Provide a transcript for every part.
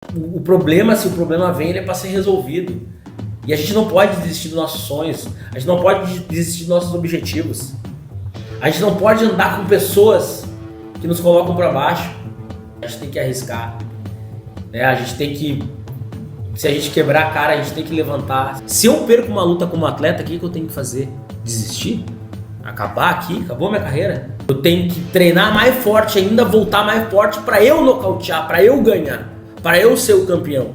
O problema, se o problema vem, ele é para ser resolvido. E a gente não pode desistir dos nossos sonhos, a gente não pode desistir dos nossos objetivos. A gente não pode andar com pessoas que nos colocam para baixo. A gente tem que arriscar, né? A gente tem que, se a gente quebrar a cara, a gente tem que levantar. Se eu perco uma luta como atleta, o que eu tenho que fazer? Desistir? Acabar aqui? Acabou minha carreira? Eu tenho que treinar mais forte ainda, voltar mais forte para eu nocautear, para eu ganhar, para eu ser o campeão.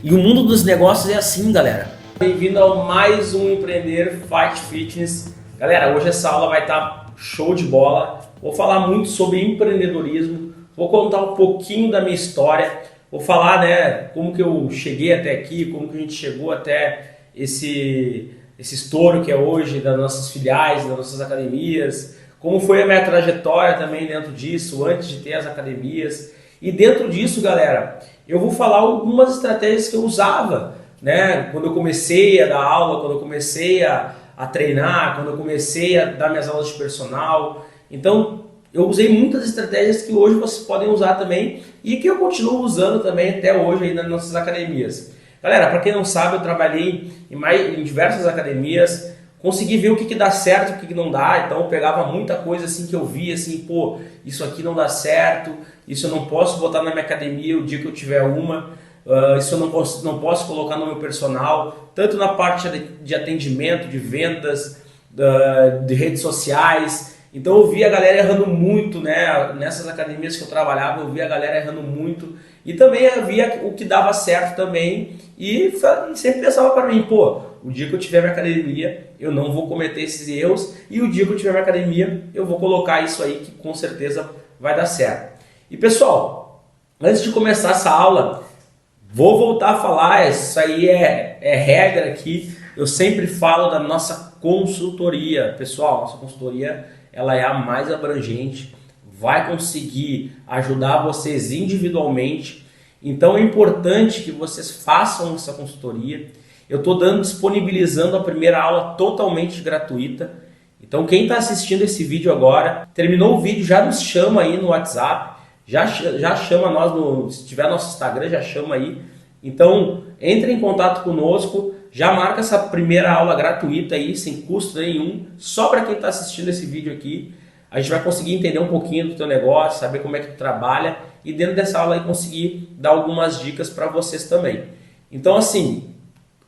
E o mundo dos negócios é assim, galera. Bem-vindo a mais um Empreender Fight Fitness. Galera, hoje essa aula vai estar show de bola. Vou falar muito sobre empreendedorismo, vou contar um pouquinho da minha história, vou falar, né, como que eu cheguei até aqui, como que a gente chegou até esse estouro que é hoje das nossas filiais, das nossas academias, como foi a minha trajetória também dentro disso, antes de ter as academias. E dentro disso, galera, eu vou falar algumas estratégias que eu usava, né, quando eu comecei a dar aula, quando eu comecei a treinar, quando eu comecei a dar minhas aulas de personal. Então, eu usei muitas estratégias que hoje vocês podem usar também e que eu continuo usando também até hoje aí nas nossas academias. Galera, para quem não sabe, eu trabalhei em diversas academias, consegui ver o que dá certo e o que não dá. Então eu pegava muita coisa assim que eu via assim, pô, isso aqui não dá certo, isso eu não posso botar na minha academia o dia que eu tiver uma, isso eu não posso colocar no meu personal, tanto na parte de atendimento, de vendas, de redes sociais. Então eu vi a galera errando muito, né? Nessas academias que eu trabalhava, eu vi a galera errando muito. E também eu via o que dava certo também. E sempre pensava para mim, pô, o dia que eu tiver minha academia, eu não vou cometer esses erros. E o dia que eu tiver minha academia, eu vou colocar isso aí que com certeza vai dar certo. E pessoal, antes de começar essa aula, vou voltar a falar, isso aí é regra aqui. Eu sempre falo da nossa consultoria. Pessoal, nossa consultoria ela é a mais abrangente, vai conseguir ajudar vocês individualmente. Então é importante que vocês façam essa consultoria. Eu estou disponibilizando a primeira aula totalmente gratuita. Então quem está assistindo esse vídeo agora, terminou o vídeo, já nos chama aí no WhatsApp, já chama nós, se tiver nosso Instagram, já chama aí. Então entre em contato conosco, já marca essa primeira aula gratuita aí, sem custo nenhum, só para quem está assistindo esse vídeo aqui. A gente vai conseguir entender um pouquinho do teu negócio, saber como é que tu trabalha e dentro dessa aula aí conseguir dar algumas dicas para vocês também. Então assim,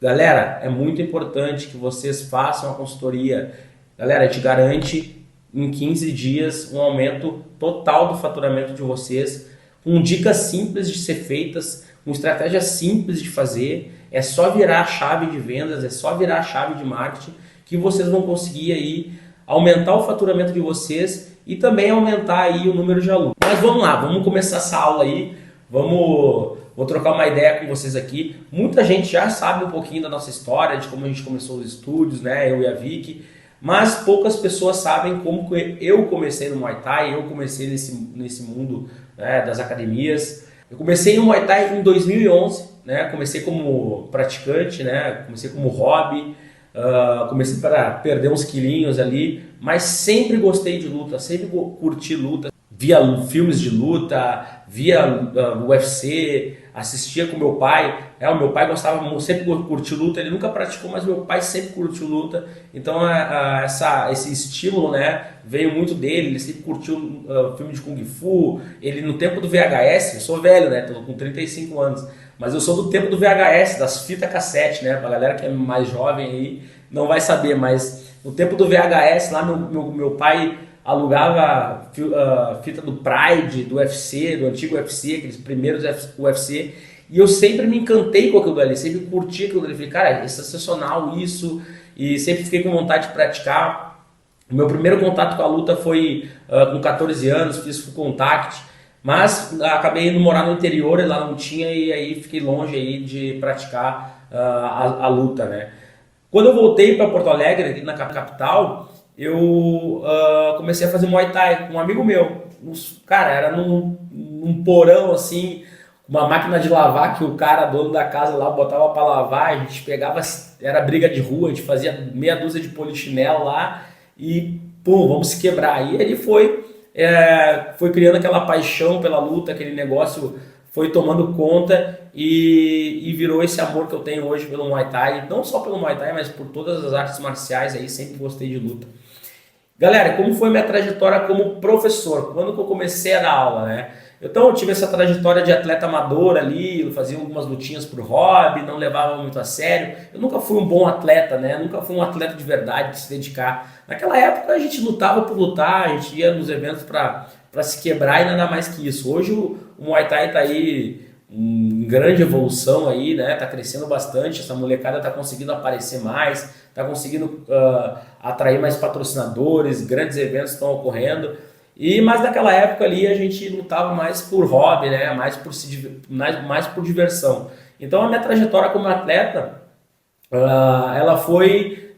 galera, é muito importante que vocês façam a consultoria. Galera, a gente garante em 15 dias um aumento total do faturamento de vocês, com dicas simples de ser feitas, com estratégias simples de fazer. É só virar a chave de vendas, é só virar a chave de marketing que vocês vão conseguir aí aumentar o faturamento de vocês e também aumentar aí o número de alunos. Mas vamos lá, vamos começar essa aula aí, vou trocar uma ideia com vocês aqui. Muita gente já sabe um pouquinho da nossa história, de como a gente começou os estúdios, né, eu e a Vicky, mas poucas pessoas sabem como eu comecei no Muay Thai, eu comecei nesse mundo, né, das academias. Eu comecei no Muay Thai em 2011, né? Comecei como praticante, né? Comecei como hobby, comecei para perder uns quilinhos ali, mas sempre gostei de luta, sempre curti luta, via filmes de luta, via UFC, assistia com meu pai. O meu pai gostava, sempre curtiu luta, ele nunca praticou, mas meu pai sempre curtiu luta. Então esse estímulo, né, veio muito dele. Ele sempre curtiu filme de Kung Fu. Ele no tempo do VHS, eu sou velho, né, tô com 35 anos, mas eu sou do tempo do VHS, das fitas cassete, né, pra galera que é mais jovem aí não vai saber, mas no tempo do VHS lá meu pai alugava fita do Pride, do UFC, do antigo UFC, aqueles primeiros UFC, e eu sempre me encantei com aquilo ali, sempre curti aquilo ali. Falei, cara, é sensacional isso, e sempre fiquei com vontade de praticar. O meu primeiro contato com a luta foi com 14 anos, fiz full contact, mas acabei indo morar no interior e lá não tinha, e aí fiquei longe aí de praticar a luta, né. Quando eu voltei para Porto Alegre, aqui na capital, eu comecei a fazer Muay Thai com um amigo meu. Cara, era num porão assim, uma máquina de lavar que o cara, dono da casa lá, botava para lavar. A gente pegava, era briga de rua, a gente fazia meia dúzia de polichinelo lá e pum, vamos se quebrar. E ele foi criando aquela paixão pela luta, aquele negócio foi tomando conta e virou esse amor que eu tenho hoje pelo Muay Thai, não só pelo Muay Thai, mas por todas as artes marciais aí, sempre gostei de luta. Galera, como foi minha trajetória como professor? Quando que eu comecei a dar aula, né? Então eu tive essa trajetória de atleta amador ali, eu fazia algumas lutinhas por hobby, não levava muito a sério. Eu nunca fui um bom atleta, né? Nunca fui um atleta de verdade, de se dedicar. Naquela época a gente lutava por lutar, a gente ia nos eventos para se quebrar e nada mais que isso. Hoje o Muay Thai tá aí em grande evolução aí, né? Tá crescendo bastante, essa molecada tá conseguindo aparecer mais, tá conseguindo atrair mais patrocinadores, grandes eventos estão ocorrendo. Mas naquela época ali a gente lutava mais por hobby, né? Mais por diversão. Então a minha trajetória como atleta, ela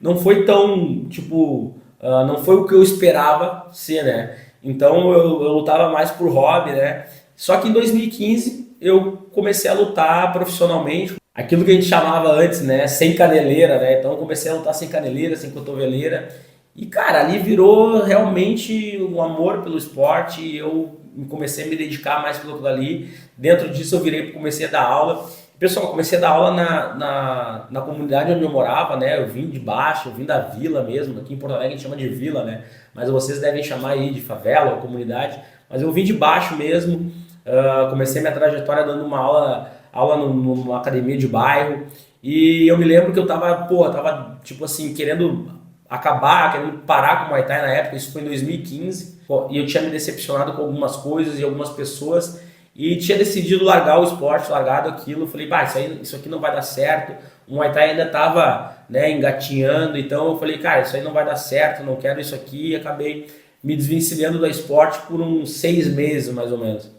não foi tão, tipo, não foi o que eu esperava ser, né? Então eu lutava mais por hobby, né? Só que em 2015 eu comecei a lutar profissionalmente, aquilo que a gente chamava antes, né? Sem caneleira, né? Então eu comecei a lutar sem caneleira, sem cotoveleira. E cara, ali virou realmente um amor pelo esporte e eu comecei a me dedicar mais pelo ali. Dentro disso eu comecei a dar aula. Pessoal, eu comecei a dar aula na comunidade onde eu morava, né? Eu vim de baixo, eu vim da vila mesmo. Aqui em Porto Alegre a gente chama de vila, né? Mas vocês devem chamar aí de favela ou comunidade. Mas eu vim de baixo mesmo. Comecei minha trajetória dando uma aula numa academia de bairro. E eu me lembro que eu tava tipo assim, querendo parar com o Muay Thai na época. Isso foi em 2015. E eu tinha me decepcionado com algumas coisas e algumas pessoas. E tinha decidido largar o esporte, largado aquilo. Falei, isso aqui não vai dar certo. O Muay Thai ainda estava, né, engatinhando. Então eu falei, cara, isso aí não vai dar certo, não quero isso aqui. E acabei me desvencilhando do esporte por uns 6 meses, mais ou menos.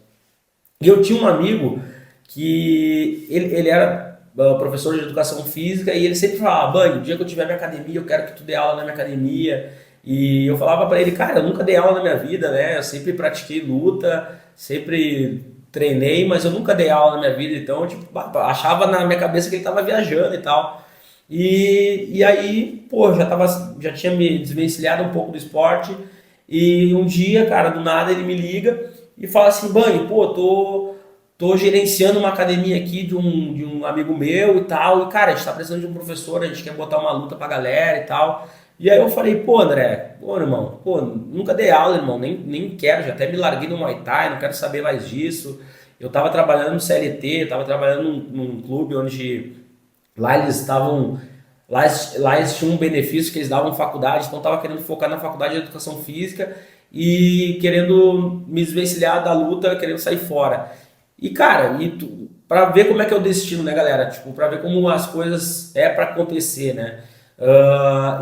E eu tinha um amigo que ele era professor de educação física e ele sempre falava, Bang, o dia que eu tiver minha academia, eu quero que tu dê aula na minha academia. E eu falava para ele, cara, eu nunca dei aula na minha vida, né? Eu sempre pratiquei luta, sempre treinei, mas eu nunca dei aula na minha vida, então eu tipo, achava na minha cabeça que ele estava viajando e tal. E aí, pô, já tinha me desvencilhado um pouco do esporte. E um dia, cara, do nada ele me liga e fala assim, Bang, pô, tô gerenciando uma academia aqui de um amigo meu e tal, e cara, a gente tá precisando de um professor, a gente quer botar uma luta pra galera e tal. E aí eu falei, pô, André, pô, irmão, pô, nunca dei aula, irmão, nem quero, já até me larguei no Muay Thai, não quero saber mais disso. Eu tava trabalhando no CLT, tava trabalhando num clube onde lá eles estavam, lá eles tinham um benefício que eles davam faculdade, então eu tava querendo focar na faculdade de educação física e querendo me desvencilhar da luta, querendo sair fora. E cara, pra ver como é que é o destino, né, galera? Tipo, pra ver como as coisas pra acontecer, né?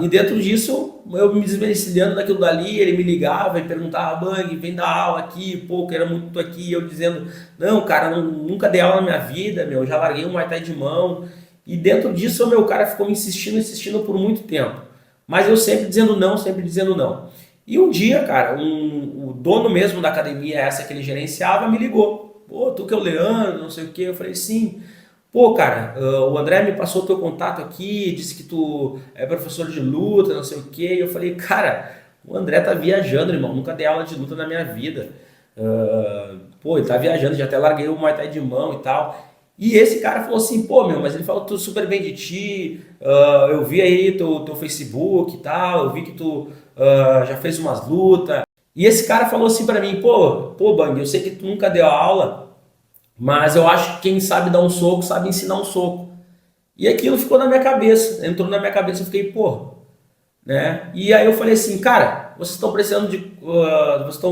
E dentro disso, eu me desvencilhando daquilo dali, ele me ligava e perguntava, Bang, vem dar aula aqui, pô, quero muito tu aqui. E eu dizendo, não, cara, nunca dei aula na minha vida, meu, já larguei o Muay Thai de mão. E dentro disso, o meu cara ficou me insistindo por muito tempo. Mas eu sempre dizendo não, sempre dizendo não. E um dia, cara, o dono mesmo da academia, essa que ele gerenciava, me ligou. Pô, tu que é o Leandro, não sei o que. Eu falei, sim. Pô, cara, o André me passou o teu contato aqui, disse que tu é professor de luta, não sei o que. Eu falei, cara, o André tá viajando, irmão. Nunca dei aula de luta na minha vida. Pô, ele tá viajando, já até larguei o Muay Thai de mão e tal. E esse cara falou assim, pô, meu, mas ele falou tudo super bem de ti. Eu vi aí teu Facebook e tal, eu vi que tu já fez umas lutas. E esse cara falou assim pra mim, pô, Bang, eu sei que tu nunca deu aula, mas eu acho que quem sabe dar um soco sabe ensinar um soco. E aquilo ficou na minha cabeça, entrou na minha cabeça, eu fiquei, pô, né? E aí eu falei assim, cara, vocês estão precisando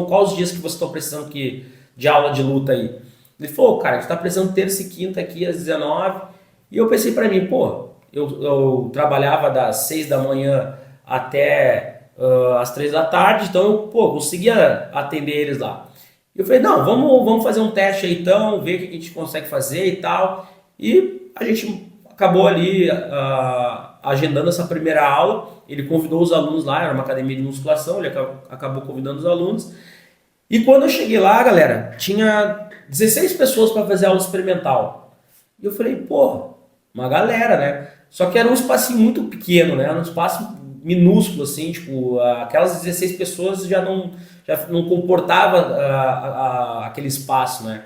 quais os dias que vocês estão precisando de aula de luta aí? Ele falou, cara, a gente tá precisando terça e quinta aqui às 19. E eu pensei pra mim, pô, eu trabalhava das 6 da manhã até às 3 da tarde, então eu, pô, conseguia atender eles lá. Eu falei, não, vamos fazer um teste aí então, ver o que a gente consegue fazer e tal. E a gente acabou ali agendando essa primeira aula. Ele convidou os alunos lá, era uma academia de musculação, ele acabou convidando os alunos. E quando eu cheguei lá, galera, tinha 16 pessoas para fazer aula experimental. E eu falei, pô, uma galera, né? Só que era um espacinho muito pequeno, né? Era um espaço minúsculo, assim, tipo, aquelas 16 pessoas já não comportava aquele espaço, né?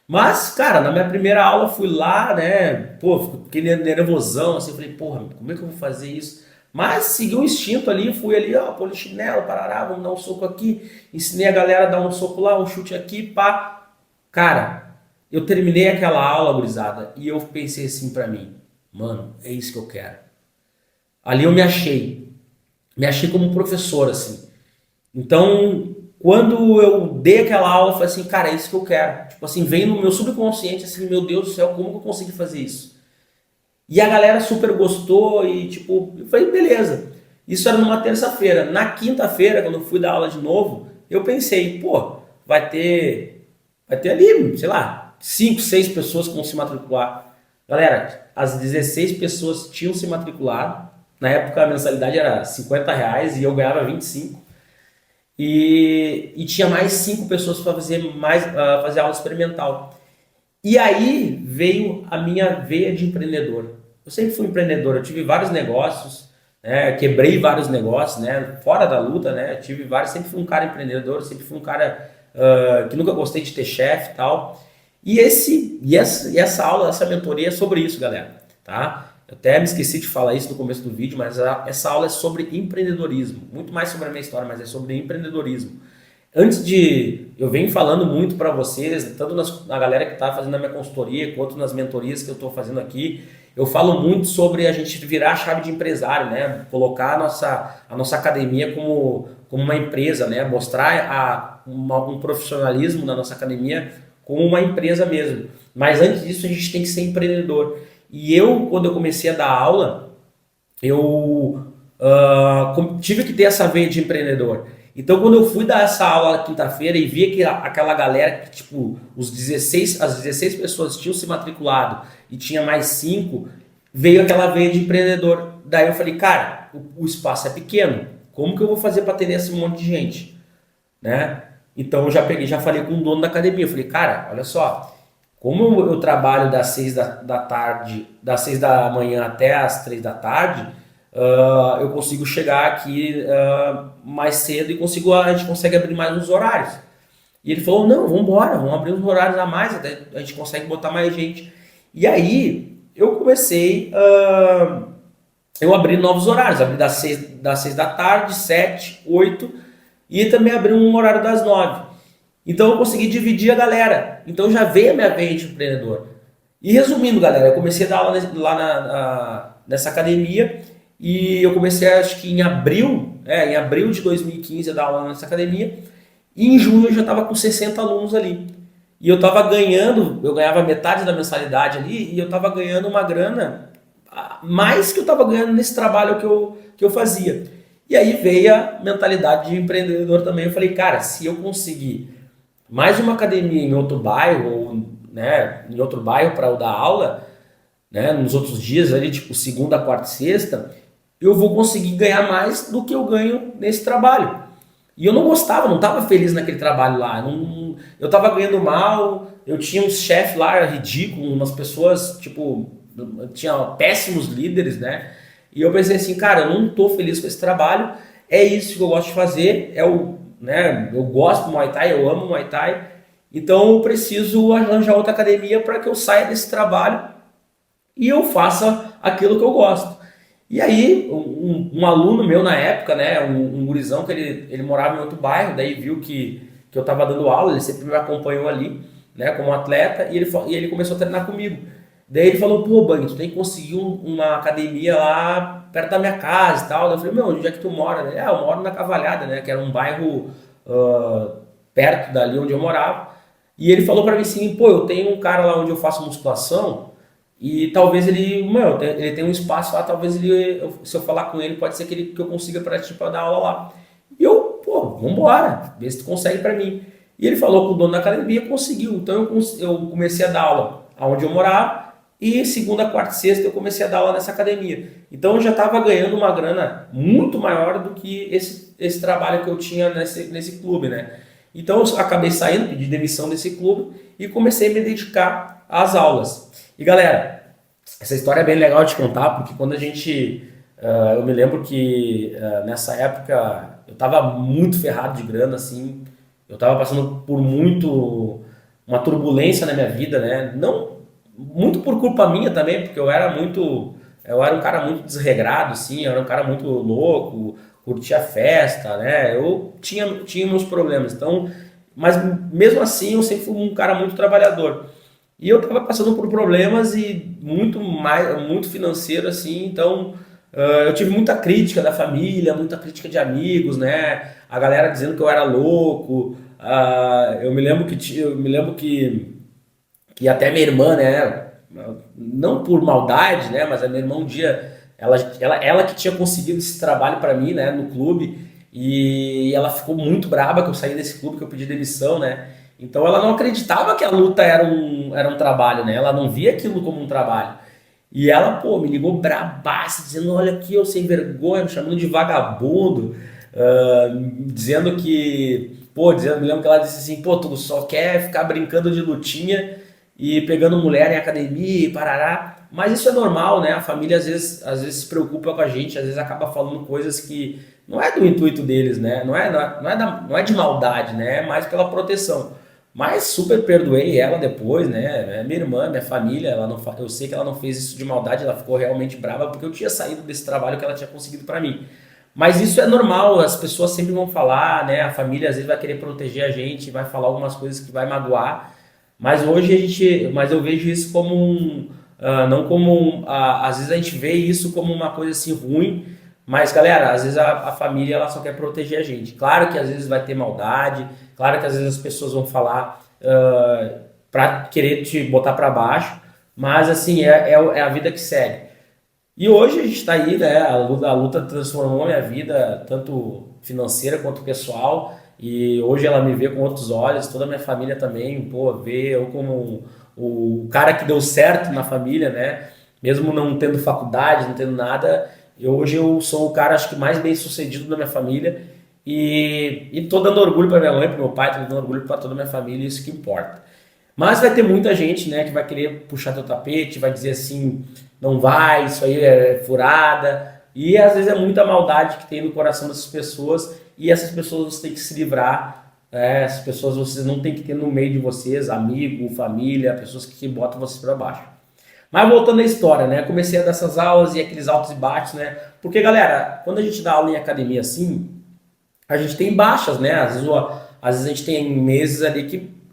Mas, cara, na minha primeira aula fui lá, né? Pô, fiquei nervosão, assim, falei, porra, como é que eu vou fazer isso? Mas segui o instinto ali, fui ali, ó, polichinelo, parará, vamos dar um soco aqui. Ensinei a galera a dar um soco lá, um chute aqui, pá. Cara, eu terminei aquela aula, gurizada, e eu pensei assim pra mim, mano, é isso que eu quero. Ali eu me achei como professor, assim. Então, quando eu dei aquela aula, eu falei assim, cara, é isso que eu quero. Tipo assim, veio no meu subconsciente assim, meu Deus do céu, como que eu consegui fazer isso? E a galera super gostou e tipo, eu falei, beleza. Isso era numa terça-feira. Na quinta-feira, quando eu fui dar aula de novo, eu pensei, pô, vai ter ali, sei lá, 5 6 pessoas que vão se matricular. Galera, as 16 pessoas tinham se matriculado. Na época a mensalidade era R$ 50 e eu ganhava 25. E tinha mais 5 pessoas para fazer aula experimental. E aí veio a minha veia de empreendedor. Eu sempre fui empreendedor, eu tive vários negócios, né, quebrei vários negócios, né, fora da luta, né, tive vários, sempre fui um cara empreendedor, sempre fui um cara que nunca gostei de ter chefe e tal. E essa aula, essa mentoria é sobre isso, galera, tá? Eu até me esqueci de falar isso no começo do vídeo, mas essa aula é sobre empreendedorismo, muito mais sobre a minha história, mas é sobre empreendedorismo. Antes de. Eu venho falando muito para vocês, tanto na galera que está fazendo a minha consultoria, quanto nas mentorias que eu estou fazendo aqui. Eu falo muito sobre a gente virar a chave de empresário, né? Colocar a nossa academia como uma empresa, né? Mostrar um profissionalismo na nossa academia como uma empresa mesmo. Mas antes disso, a gente tem que ser empreendedor. E eu, quando eu comecei a dar aula, eu tive que ter essa veia de empreendedor. Então, quando eu fui dar essa aula na quinta-feira e vi que aquela galera, que, tipo, as 16 pessoas tinham se matriculado e tinha mais 5, veio aquela veia de empreendedor. Daí eu falei, cara, o espaço é pequeno, como que eu vou fazer para atender esse monte de gente? Né? Então eu já peguei, já falei com o dono da academia, eu falei, cara, olha só, como eu trabalho das 6 da tarde, das 6 da manhã até as 3 da tarde, eu consigo chegar aqui mais cedo e a gente consegue abrir mais uns horários. E ele falou, não, vamos embora, vamos abrir uns horários a mais, até a gente consegue botar mais gente. E aí eu comecei, eu abri novos horários, abri das seis da tarde, 7 8 e também abri um horário das 9. Então eu consegui dividir a galera. Então já veio a minha veia de empreendedor. E resumindo, galera, eu comecei a dar aula lá nessa academia e eu comecei, acho que em abril de 2015 a dar aula nessa academia e em junho eu já estava com 60 alunos ali. E eu estava ganhando, eu ganhava metade da mensalidade ali e eu estava ganhando uma grana mais que eu estava ganhando nesse trabalho que eu fazia. E aí veio a mentalidade de empreendedor também. Eu falei, cara, se eu conseguir mais uma academia em outro bairro, ou, né, em outro bairro para eu dar aula, né, nos outros dias ali, tipo segunda, quarta e sexta, eu vou conseguir ganhar mais do que eu ganho nesse trabalho. E eu não gostava, não estava feliz naquele trabalho lá. Eu estava ganhando mal, eu tinha uns chefes lá ridículos, umas pessoas, tipo, tinha péssimos líderes, né? E eu pensei assim, cara, eu não estou feliz com esse trabalho, é isso que eu gosto de fazer, né, eu gosto do Muay Thai, eu amo Muay Thai, então eu preciso arranjar outra academia para que eu saia desse trabalho e eu faça aquilo que eu gosto. E aí, um aluno meu na época, né, um gurizão que ele morava em outro bairro, daí viu que eu estava dando aula, ele sempre me acompanhou ali, né, como atleta, e ele começou a treinar comigo. Daí ele falou, pô, Bang, tu tem que conseguir uma academia lá perto da minha casa e tal. Daí eu falei, meu, onde é que tu mora? Eu moro na Cavalhada, né, que era um bairro perto dali onde eu morava. E ele falou pra mim assim, pô, eu tenho um cara lá onde eu faço musculação e talvez ele tem um espaço lá, talvez se eu falar com ele, pode ser que eu consiga para tipo, dar aula lá. E eu, pô, vambora, vê se tu consegue para mim. E ele falou com o dono da academia, conseguiu. Então eu comecei a dar aula onde eu morava e segunda, quarta e sexta eu comecei a dar aula nessa academia. Então eu já estava ganhando uma grana muito maior do que esse trabalho que eu tinha nesse clube, né? Então eu acabei saindo, pedi demissão desse clube e comecei a me dedicar às aulas. E galera, essa história é bem legal de contar, porque quando a gente. Eu me lembro que nessa época eu estava muito ferrado de grana, assim, eu estava passando por muito. uma turbulência na minha vida, né? Não muito por culpa minha também, porque eu era um cara muito desregrado, assim, eu era um cara muito louco, curtia festa, né? Tinha meus problemas, então, mas mesmo assim eu sempre fui um cara muito trabalhador. E eu estava passando por problemas e muito financeiro assim, então eu tive muita crítica da família, muita crítica de amigos, né? A galera dizendo que eu era louco. Eu me lembro que até minha irmã, né? Não por maldade, né? Mas a minha irmã um dia, ela que tinha conseguido esse trabalho para mim, né? No clube e ela ficou muito braba que eu saí desse clube, que eu pedi demissão, né? Então ela não acreditava que a luta era um trabalho, né? Ela não via aquilo como um trabalho. E ela, pô, me ligou brabaça, dizendo, olha aqui, eu sem vergonha, me chamando de vagabundo, dizendo que, pô, me lembro que ela disse assim, pô, tu só quer ficar brincando de lutinha e pegando mulher em academia e parará. Mas isso é normal, né? A família às vezes se preocupa com a gente, às vezes acaba falando coisas que não é do intuito deles, né? Não é de maldade, né? É mais pela proteção. Mas super perdoei ela depois, né? É minha irmã, minha família, eu sei que ela não fez isso de maldade, ela ficou realmente brava porque eu tinha saído desse trabalho que ela tinha conseguido para mim. Mas isso é normal, as pessoas sempre vão falar, né? A família às vezes vai querer proteger a gente, vai falar algumas coisas que vai magoar. Mas eu vejo isso como não como às vezes a gente vê isso como uma coisa assim ruim, mas galera, às vezes a família ela só quer proteger a gente. Claro que às vezes vai ter maldade, claro que às vezes as pessoas vão falar para querer te botar para baixo, mas assim, é a vida que segue. E hoje a gente está aí, né? A luta transformou a minha vida, tanto financeira quanto pessoal. E hoje ela me vê com outros olhos, toda a minha família também, pô, vê eu como o cara que deu certo na família, né? Mesmo não tendo faculdade, não tendo nada, hoje eu sou o cara, acho que mais bem sucedido da minha família. E tô dando orgulho para minha mãe, para meu pai, tô dando orgulho para toda a minha família, isso que importa. Mas vai ter muita gente, né, que vai querer puxar teu tapete, vai dizer assim, não vai, isso aí é furada. E às vezes é muita maldade que tem no coração dessas pessoas e essas pessoas você tem que se livrar. Essas pessoas vocês não tem que ter no meio de vocês, amigo, família, pessoas que botam vocês para baixo. Mas voltando à história, né? Comecei a dar essas aulas e aqueles altos e baixos, né? Porque, galera, quando a gente dá aula em academia assim, a gente tem baixas, né? Às vezes a gente tem meses ali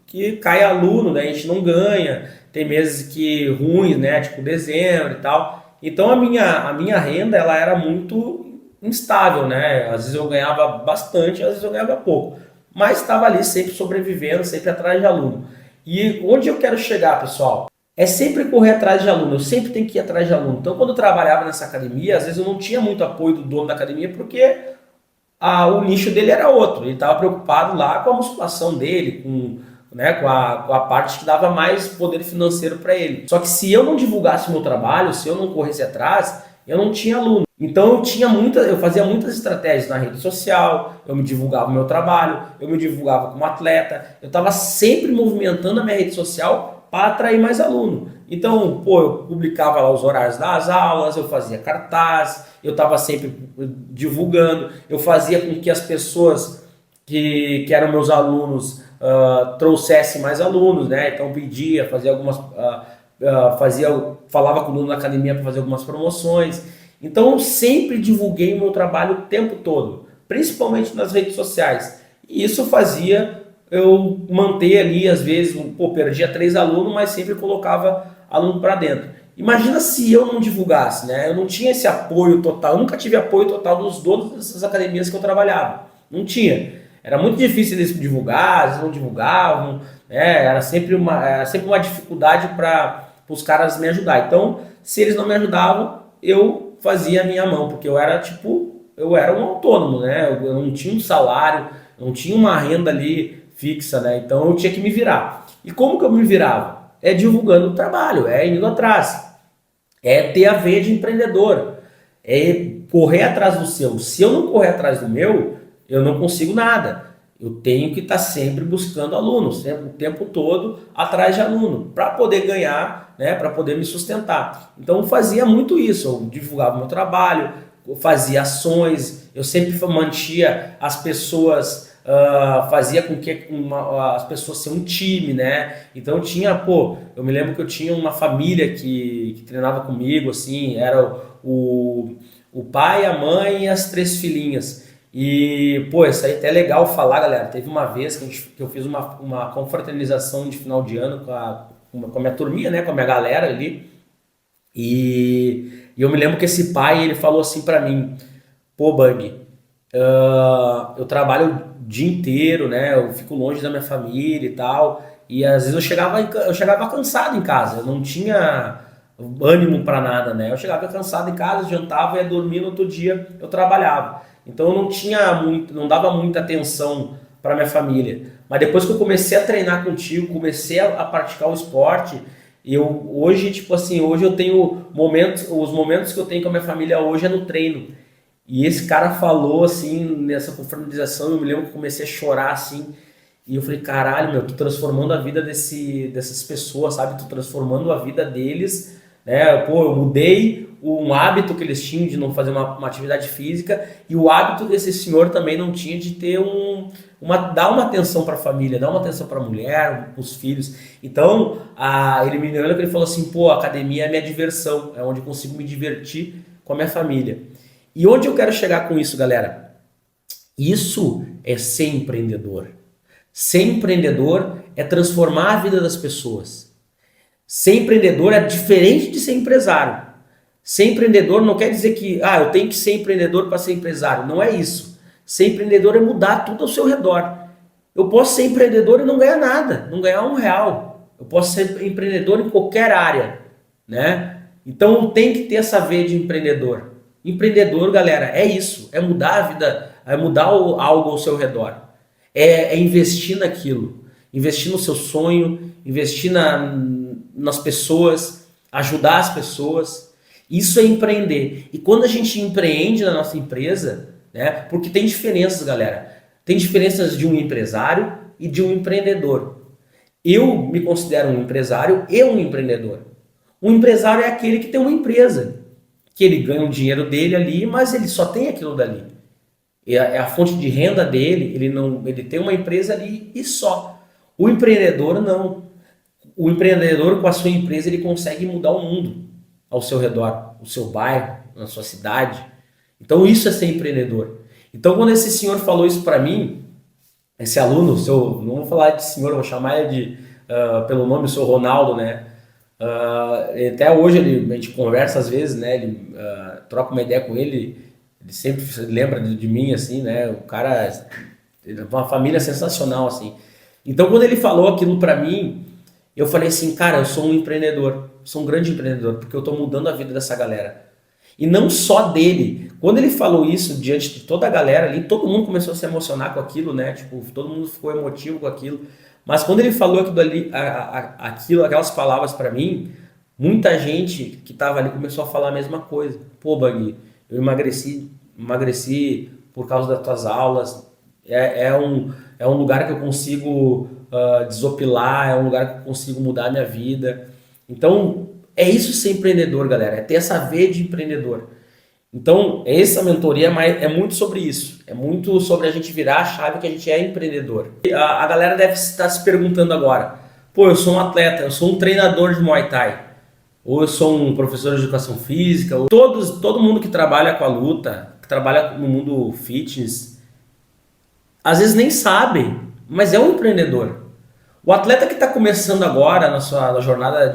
que cai aluno, né? A gente não ganha. Tem meses que ruins, né? Tipo dezembro e tal. Então a minha renda ela era muito instável, né? Às vezes eu ganhava bastante, às vezes eu ganhava pouco. Mas estava ali sempre sobrevivendo, sempre atrás de aluno. E onde eu quero chegar, pessoal? É sempre correr atrás de aluno, eu sempre tenho que ir atrás de aluno. Então, quando eu trabalhava nessa academia, às vezes eu não tinha muito apoio do dono da academia, porque o nicho dele era outro. Ele estava preocupado lá com a musculação dele, né, com a parte que dava mais poder financeiro para ele. Só que se eu não divulgasse o meu trabalho, se eu não corresse atrás, eu não tinha aluno. Então eu fazia muitas estratégias na rede social, eu me divulgava o meu trabalho, eu me divulgava como atleta, eu estava sempre movimentando a minha rede social para atrair mais aluno. Então, pô, eu publicava lá os horários das aulas, eu fazia cartaz, eu estava sempre divulgando, eu fazia com que as pessoas que eram meus alunos trouxessem mais alunos, né? Então pedia, fazia algumas, falava com o dono da academia para fazer algumas promoções. Então eu sempre divulguei o meu trabalho o tempo todo, principalmente nas redes sociais. E isso fazia eu manter ali, às vezes, pô, perdia 3 alunos, mas sempre colocava aluno para dentro. Imagina se eu não divulgasse, né? Eu não tinha esse apoio total, eu nunca tive apoio total dos donos dessas academias que eu trabalhava. Não tinha. Era muito difícil eles divulgar, eles não divulgavam, né? Era sempre uma dificuldade para os caras me ajudar. Então, se eles não me ajudavam, eu fazia a minha mão, porque eu era um autônomo, né? Eu não tinha um salário, não tinha uma renda ali fixa, né? Então eu tinha que me virar. E como que eu me virava? É divulgando o trabalho, é indo atrás, é ter a veia de empreendedor, é correr atrás do seu. Se eu não correr atrás do meu, eu não consigo nada. Eu tenho que estar sempre buscando alunos, sempre, o tempo todo atrás de aluno, para poder ganhar, né, para poder me sustentar. Então eu fazia muito isso, eu divulgava meu trabalho, eu fazia ações, eu sempre mantia as pessoas fazia com que as pessoas sejam um time, né? Então tinha, eu me lembro que eu tinha uma família que treinava comigo, assim, era o pai, a mãe e as 3 filhinhas. E, isso aí até é legal falar, galera. Teve uma vez que eu fiz uma confraternização de final de ano com a minha turminha, né? Com a minha galera ali. E eu me lembro que esse pai, ele falou assim pra mim, Bug, eu trabalho o dia inteiro, né? Eu fico longe da minha família e tal. E às vezes eu chegava cansado em casa, eu não tinha ânimo pra nada, né? Eu chegava cansado em casa, jantava e ia dormir, no outro dia eu trabalhava. Então eu não dava muita atenção para minha família. Mas depois que eu comecei a treinar contigo, comecei a praticar o esporte, hoje, tipo assim, hoje eu tenho os momentos que eu tenho com a minha família hoje é no treino. E esse cara falou assim, nessa confraternização, eu me lembro que eu comecei a chorar assim, e eu falei, caralho, meu, tô transformando a vida dessas pessoas, sabe? Tô transformando a vida deles, né? Eu mudei um hábito que eles tinham de não fazer uma atividade física, e o hábito desse senhor também não tinha de ter dar uma atenção para a família, dar uma atenção para a mulher, para os filhos. Então, ele me lembra que ele falou assim, a academia é minha diversão, é onde eu consigo me divertir com a minha família. E onde eu quero chegar com isso, galera? Isso é ser empreendedor. Ser empreendedor é transformar a vida das pessoas. Ser empreendedor é diferente de ser empresário. Ser empreendedor não quer dizer que eu tenho que ser empreendedor para ser empresário. Não é isso. Ser empreendedor é mudar tudo ao seu redor. Eu posso ser empreendedor e não ganhar nada, não ganhar R$1. Eu posso ser empreendedor em qualquer área, né? Então tem que ter essa veia de empreendedor. Empreendedor, galera, é isso. É mudar a vida, é mudar algo ao seu redor. É investir naquilo. Investir no seu sonho, investir nas pessoas, ajudar as pessoas. Isso é empreender. E quando a gente empreende na nossa empresa, né? Porque tem diferenças, galera. Tem diferenças de um empresário e de um empreendedor. Eu me considero um empresário e um empreendedor. Um empresário é aquele que tem uma empresa, que ele ganha o dinheiro dele ali, mas ele só tem aquilo dali. É a fonte de renda dele, ele tem uma empresa ali e só. O empreendedor não. O empreendedor com a sua empresa ele consegue mudar o mundo ao seu redor, o seu bairro, na sua cidade. Então isso é ser empreendedor. Então quando esse senhor falou isso para mim, esse aluno, não vou falar de senhor, vou chamar ele pelo nome, o seu Ronaldo, né? Até hoje a gente conversa às vezes, né? Ele troca uma ideia com ele sempre lembra de mim, assim, né? O cara é uma família sensacional, assim. Então quando ele falou aquilo para mim, eu falei assim, cara, eu sou um empreendedor, sou um grande empreendedor, porque eu estou mudando a vida dessa galera. E não só dele. Quando ele falou isso diante de toda a galera ali, todo mundo começou a se emocionar com aquilo, né? Tipo, todo mundo ficou emotivo com aquilo. Mas quando ele falou aquelas palavras para mim, muita gente que estava ali começou a falar a mesma coisa. Bug, eu emagreci por causa das tuas aulas. É um lugar que eu consigo desopilar, é um lugar que eu consigo mudar a minha vida. Então, é isso ser empreendedor, galera. É ter essa veia de empreendedor. Então, essa mentoria é muito sobre isso. É muito sobre a gente virar a chave que a gente é empreendedor. A galera deve estar se perguntando agora, eu sou um atleta, eu sou um treinador de Muay Thai, ou eu sou um professor de educação física, todo mundo que trabalha com a luta, que trabalha no mundo fitness, às vezes nem sabe, mas é um empreendedor. O atleta que está começando agora na sua jornada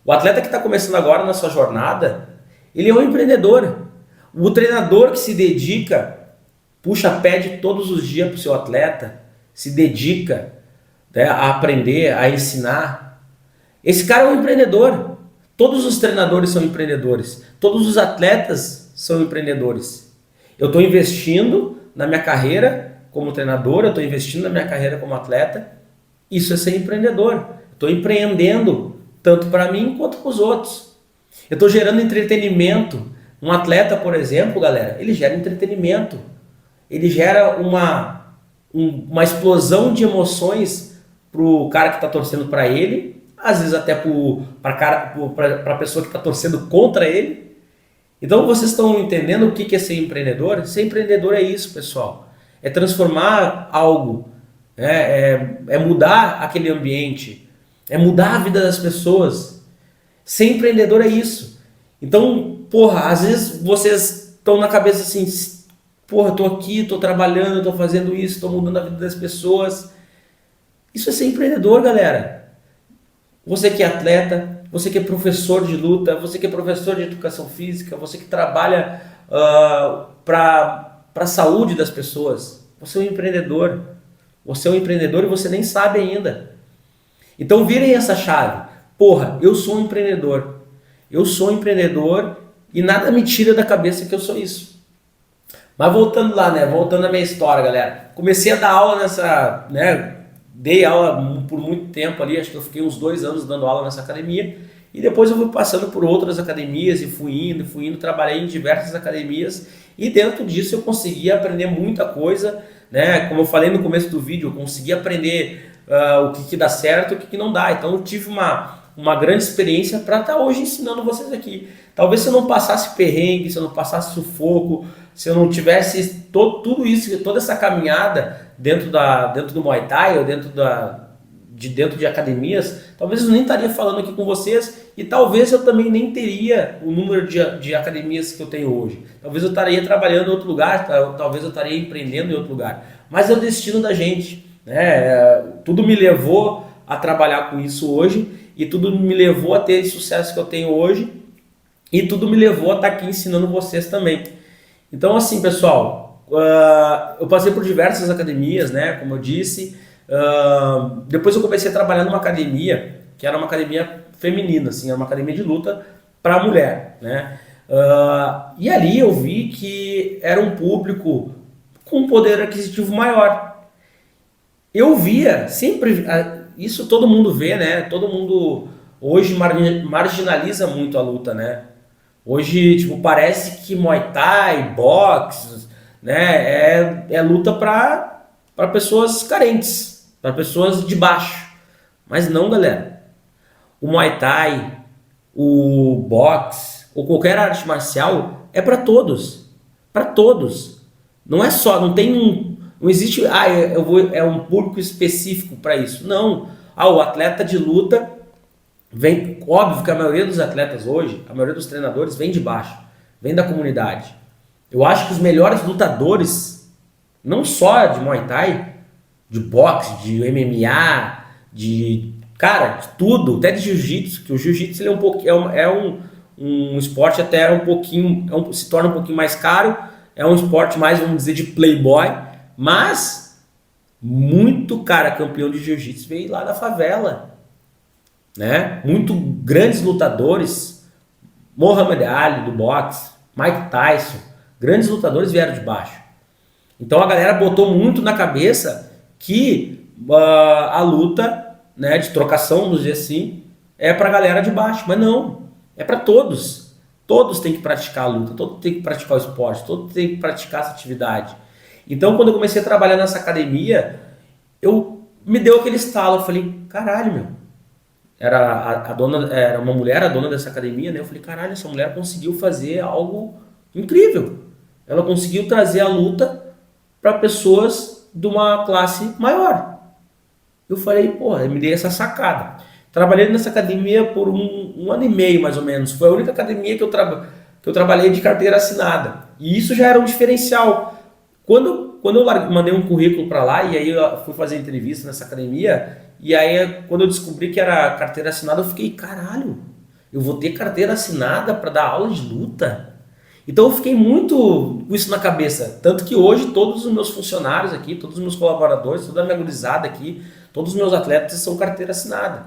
o atleta que está começando agora na sua jornada, ele é um empreendedor. O treinador que se dedica, pede todos os dias para o seu atleta, se dedica, né, a aprender, a ensinar. Esse cara é um empreendedor. Todos os treinadores são empreendedores. Todos os atletas são empreendedores. Eu estou investindo na minha carreira como treinador, eu estou investindo na minha carreira como atleta. Isso é ser empreendedor. Estou empreendendo tanto para mim quanto para os outros. Eu estou gerando entretenimento. Um atleta, por exemplo, galera, ele gera entretenimento. Ele gera uma explosão de emoções para o cara que está torcendo para ele, às vezes até para a pessoa que está torcendo contra ele. Então vocês estão entendendo o que é ser empreendedor? Ser empreendedor é isso, pessoal. é transformar algo, é mudar aquele ambiente, é mudar a vida das pessoas. Ser empreendedor é isso. Então, porra, às vezes vocês estão na cabeça assim, porra, eu tô aqui, tô trabalhando, tô fazendo isso, tô mudando a vida das pessoas. Isso é ser empreendedor, galera. Você que é atleta, você que é professor de luta, você que é professor de educação física, você que trabalha para a saúde das pessoas, você é um empreendedor. Você é um empreendedor e você nem sabe ainda. Então virem essa chave. Porra, eu sou um empreendedor. Eu sou um empreendedor e nada me tira da cabeça que eu sou isso. Mas voltando lá, né? Voltando à minha história, galera. Comecei a dar aula nessa, né? Dei aula por muito tempo ali, acho que eu fiquei uns 2 anos dando aula nessa academia. E depois eu fui passando por outras academias e fui indo, trabalhei em diversas academias. E dentro disso eu consegui aprender muita coisa, né? Como eu falei no começo do vídeo, eu consegui aprender o que dá certo e o que não dá. Então eu tive uma grande experiência para estar hoje ensinando vocês aqui. Talvez se eu não passasse perrengue, se eu não passasse sufoco, se eu não tivesse tudo isso, toda essa caminhada dentro do Muay Thai ou dentro de academias, talvez eu nem estaria falando aqui com vocês e talvez eu também nem teria o número de academias que eu tenho hoje. Talvez eu estaria trabalhando em outro lugar, talvez eu estaria empreendendo em outro lugar. Mas é o destino da gente, né? Tudo me levou a trabalhar com isso hoje e tudo me levou a ter esse sucesso que eu tenho hoje e tudo me levou a estar aqui ensinando vocês também. Então assim, pessoal, eu passei por diversas academias, né? Como eu disse, depois eu comecei a trabalhar numa academia que era uma academia feminina, assim, era uma academia de luta para mulher, né? E ali eu vi que era um público com um poder aquisitivo maior. Eu via sempre, isso todo mundo vê, né? Todo mundo hoje marginaliza muito a luta, né? Hoje, tipo, parece que Muay Thai, boxe, né, é luta para pessoas carentes, para pessoas de baixo. Mas não, galera. O Muay Thai, o boxe ou qualquer arte marcial é para todos. Para todos. Não é só, não existe, é um público específico para isso. Não. O atleta de luta vem, óbvio que a maioria dos atletas hoje, a maioria dos treinadores vem de baixo, vem da comunidade. Eu acho que os melhores lutadores, não só de Muay Thai, de boxe, de MMA, de tudo, até de Jiu-Jitsu, que o Jiu-Jitsu um esporte até um pouquinho, se torna um pouquinho mais caro, é um esporte mais, vamos dizer, de playboy, mas muito cara campeão de Jiu-Jitsu veio lá da favela, né? Muito grandes lutadores, Muhammad Ali do boxe, Mike Tyson, grandes lutadores vieram de baixo. Então a galera botou muito na cabeça que a luta, né, de trocação, vamos dizer assim, é pra galera de baixo, mas não, é para todos. Todos têm que praticar a luta, todos têm que praticar o esporte, todos têm que praticar essa atividade. Então quando eu comecei a trabalhar nessa academia, me deu aquele estalo, eu falei, caralho, meu. Era uma mulher, a dona dessa academia, né? Eu falei, caralho, essa mulher conseguiu fazer algo incrível. Ela conseguiu trazer a luta para pessoas de uma classe maior. Eu falei, eu me dei essa sacada. Trabalhei nessa academia por um ano e meio, mais ou menos. Foi a única academia que eu trabalhei de carteira assinada. E isso já era um diferencial. Quando eu mandei um currículo para lá, e aí eu fui fazer entrevista nessa academia, e aí quando eu descobri que era carteira assinada, eu fiquei, caralho, eu vou ter carteira assinada para dar aula de luta? Então eu fiquei muito com isso na cabeça. Tanto que hoje todos os meus funcionários aqui, todos os meus colaboradores, toda a minha gurizada aqui, todos os meus atletas são carteira assinada.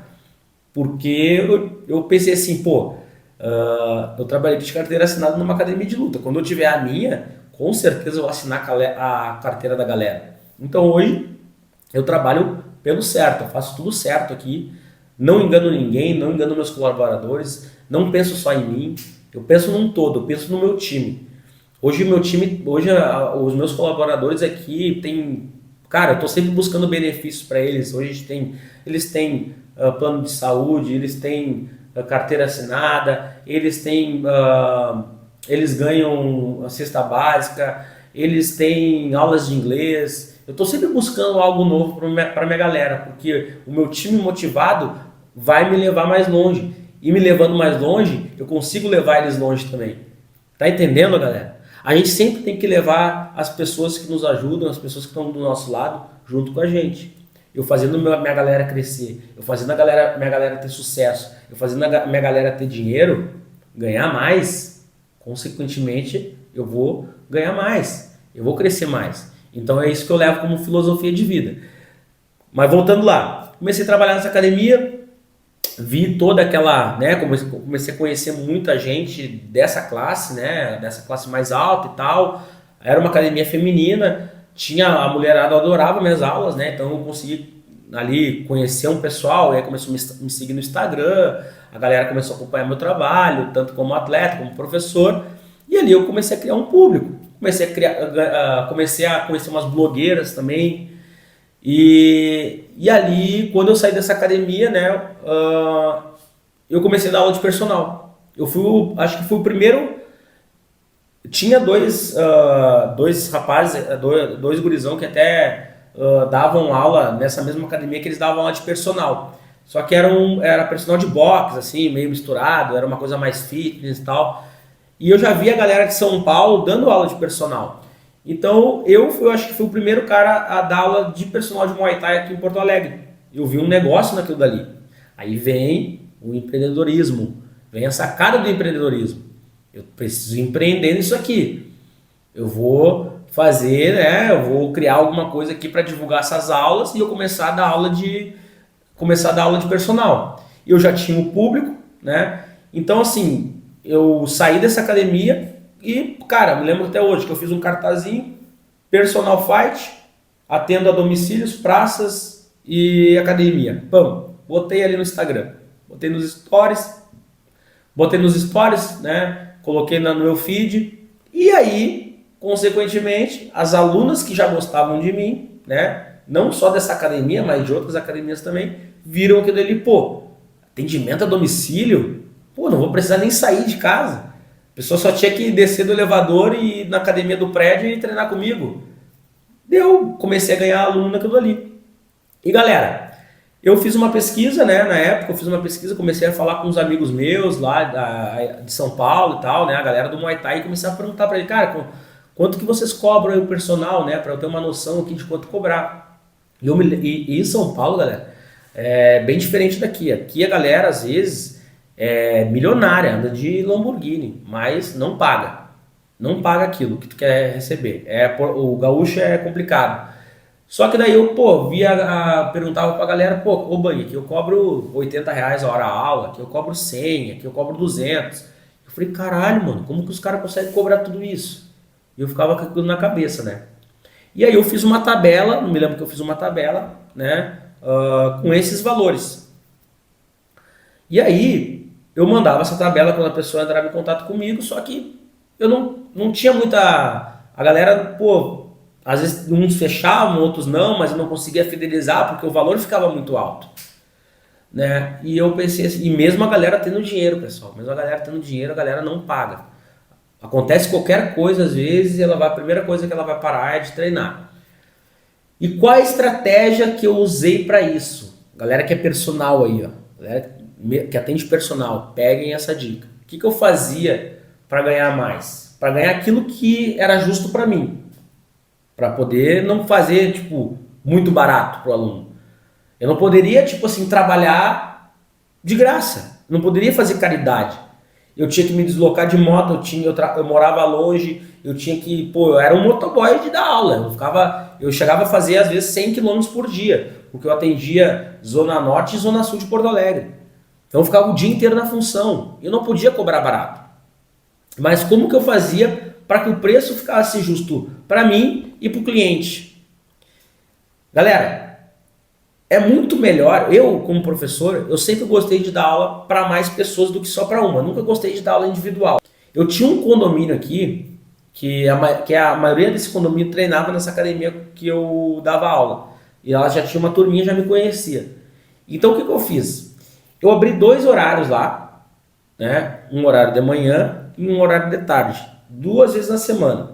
Porque eu pensei assim, eu trabalhei de carteira assinada numa academia de luta. Quando eu tiver a minha, com certeza eu vou assinar a carteira da galera. Então hoje eu trabalho pelo certo, eu faço tudo certo aqui, não engano ninguém, não engano meus colaboradores, não penso só em mim, eu penso num todo, eu penso no meu time. Hoje os meus colaboradores aqui têm, eu estou sempre buscando benefícios para eles. Hoje eles têm plano de saúde, eles têm carteira assinada, eles ganham a cesta básica, eles têm aulas de inglês. Eu estou sempre buscando algo novo para minha galera, porque o meu time motivado vai me levar mais longe. E me levando mais longe, eu consigo levar eles longe também. Tá entendendo, galera? A gente sempre tem que levar as pessoas que nos ajudam, as pessoas que estão do nosso lado, junto com a gente. Eu fazendo minha galera crescer, eu fazendo minha galera ter sucesso, eu fazendo minha galera ter dinheiro, ganhar mais, consequentemente eu vou ganhar mais, eu vou crescer mais. Então é isso que eu levo como filosofia de vida. Mas voltando lá, comecei a trabalhar nessa academia, vi toda aquela, né, comecei a conhecer muita gente dessa classe, né, dessa classe mais alta e tal. Era uma academia feminina, tinha a mulherada adorava minhas aulas, né, então eu consegui ali conhecer um pessoal, e aí começou a me seguir no Instagram, a galera começou a acompanhar meu trabalho, tanto como atleta, como professor, e ali eu comecei a criar um público, comecei a conhecer umas blogueiras também. E ali, quando eu saí dessa academia, né, eu comecei a dar aula de personal. Acho que fui o primeiro. Tinha dois rapazes, dois gurizão que até davam aula nessa mesma academia, que eles davam aula de personal. Só que era personal de boxe, assim, meio misturado, era uma coisa mais fitness e tal. E eu já vi a galera de São Paulo dando aula de personal. Então eu acho que fui o primeiro cara a dar aula de personal de Muay Thai aqui em Porto Alegre. Eu vi um negócio naquilo dali. Aí vem o empreendedorismo, vem a sacada do empreendedorismo. Eu preciso empreender nisso aqui. Eu vou fazer, né? Eu vou criar alguma coisa aqui para divulgar essas aulas e eu começar a dar aula de personal. Eu já tinha o público, né? Então assim, eu saí dessa academia e, cara, me lembro até hoje que eu fiz um cartazinho, personal fight, atendo a domicílios, praças e academia. Pão, botei ali no Instagram, botei nos stories, né? Coloquei no meu feed e aí, consequentemente, as alunas que já gostavam de mim, né? Não só dessa academia, mas de outras academias também, viram aquilo ali, pô, atendimento a domicílio, pô, não vou precisar nem sair de casa. A pessoa só tinha que descer do elevador e ir na academia do prédio e treinar comigo. Comecei a ganhar aluno naquilo ali. E galera, eu fiz uma pesquisa, né? Na época eu fiz uma pesquisa, comecei a falar com uns amigos meus lá de São Paulo e tal, né? A galera do Muay Thai, e comecei a perguntar para ele, cara, quanto que vocês cobram aí o personal, né? Para eu ter uma noção aqui de quanto cobrar. E em São Paulo, galera, é bem diferente daqui. Aqui a galera, às vezes, é milionária, anda de Lamborghini, mas não paga. Não paga aquilo que tu quer receber. O gaúcho é complicado. Só que daí eu, perguntava pra galera, ô Bang, aqui eu cobro R$ 80 a hora a aula, aqui eu cobro 100, aqui eu cobro 200. Eu falei, caralho, mano, como que os caras conseguem cobrar tudo isso? E eu ficava com aquilo na cabeça, né? E aí eu fiz uma tabela, não me lembro que eu fiz uma tabela, né, com esses valores. E aí eu mandava essa tabela quando a pessoa entrava em contato comigo, só que eu não tinha muita... A galera, às vezes uns fechavam, outros não, mas eu não conseguia fidelizar porque o valor ficava muito alto, né? E eu pensei assim, e mesmo a galera tendo dinheiro, pessoal, mesmo a galera tendo dinheiro, a galera não paga. Acontece qualquer coisa, às vezes, a primeira coisa que ela vai parar é de treinar. E qual a estratégia que eu usei para isso? Galera que é personal aí, ó, galera que atende personal, peguem essa dica. O que eu fazia para ganhar mais? Para ganhar aquilo que era justo para mim. Para poder não fazer, muito barato pro aluno. Eu não poderia, trabalhar de graça. Eu não poderia fazer caridade. Eu tinha que me deslocar de moto, eu morava longe, eu tinha que, eu era um motoboy de dar aula. Eu chegava a fazer, às vezes, 100 km por dia, porque eu atendia Zona Norte e Zona Sul de Porto Alegre. Então eu ficava o dia inteiro na função. Eu não podia cobrar barato. Mas como que eu fazia para que o preço ficasse justo para mim e para o cliente? Galera, é muito melhor, eu como professor, eu sempre gostei de dar aula para mais pessoas do que só para uma. Nunca gostei de dar aula individual. Eu tinha um condomínio aqui, que a maioria desse condomínio treinava nessa academia que eu dava aula. E ela já tinha uma turminha, já me conhecia. Então o que eu fiz? Eu abri 2 horários lá, né? Um horário de manhã e um horário de tarde. 2 vezes na semana.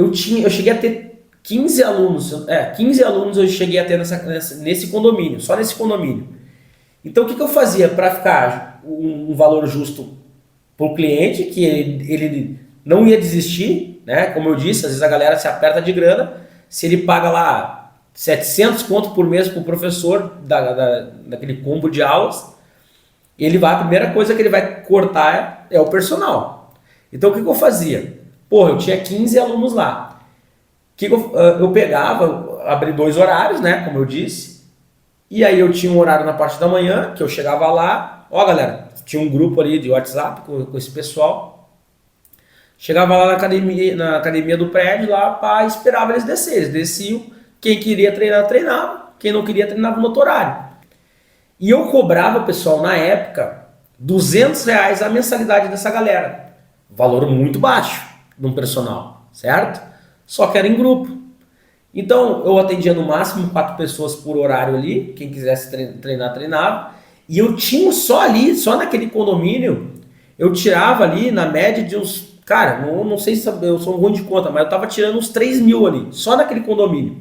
eu cheguei a ter 15 alunos, 15 alunos eu cheguei a ter nesse condomínio, só nesse condomínio. Então o que eu fazia para ficar um valor justo para o cliente, que ele não ia desistir, né? Como eu disse, às vezes a galera se aperta de grana, se ele paga lá 700 conto por mês para o professor daquele combo de aulas, a primeira coisa que ele vai cortar é o personal. Então o que eu fazia? Porra, eu tinha 15 alunos lá. Eu pegava, abri 2 horários, né? Como eu disse. E aí eu tinha um horário na parte da manhã, que eu chegava lá. Ó, galera, tinha um grupo ali de WhatsApp com esse pessoal. Chegava lá na academia do prédio, lá, esperava eles descerem. Eles desciam. Quem queria treinar, treinava. Quem não queria, treinava no outro horário. E eu cobrava, pessoal, na época, R$ 200 a mensalidade dessa galera. Valor muito baixo de um personal, certo? Só que era em grupo. Então, eu atendia no máximo 4 pessoas por horário ali. Quem quisesse treinar, treinava. E eu tinha só naquele condomínio, eu tirava ali, na média de uns... Cara, não sei se eu sou ruim de conta, mas eu tava tirando uns 3 mil ali, só naquele condomínio.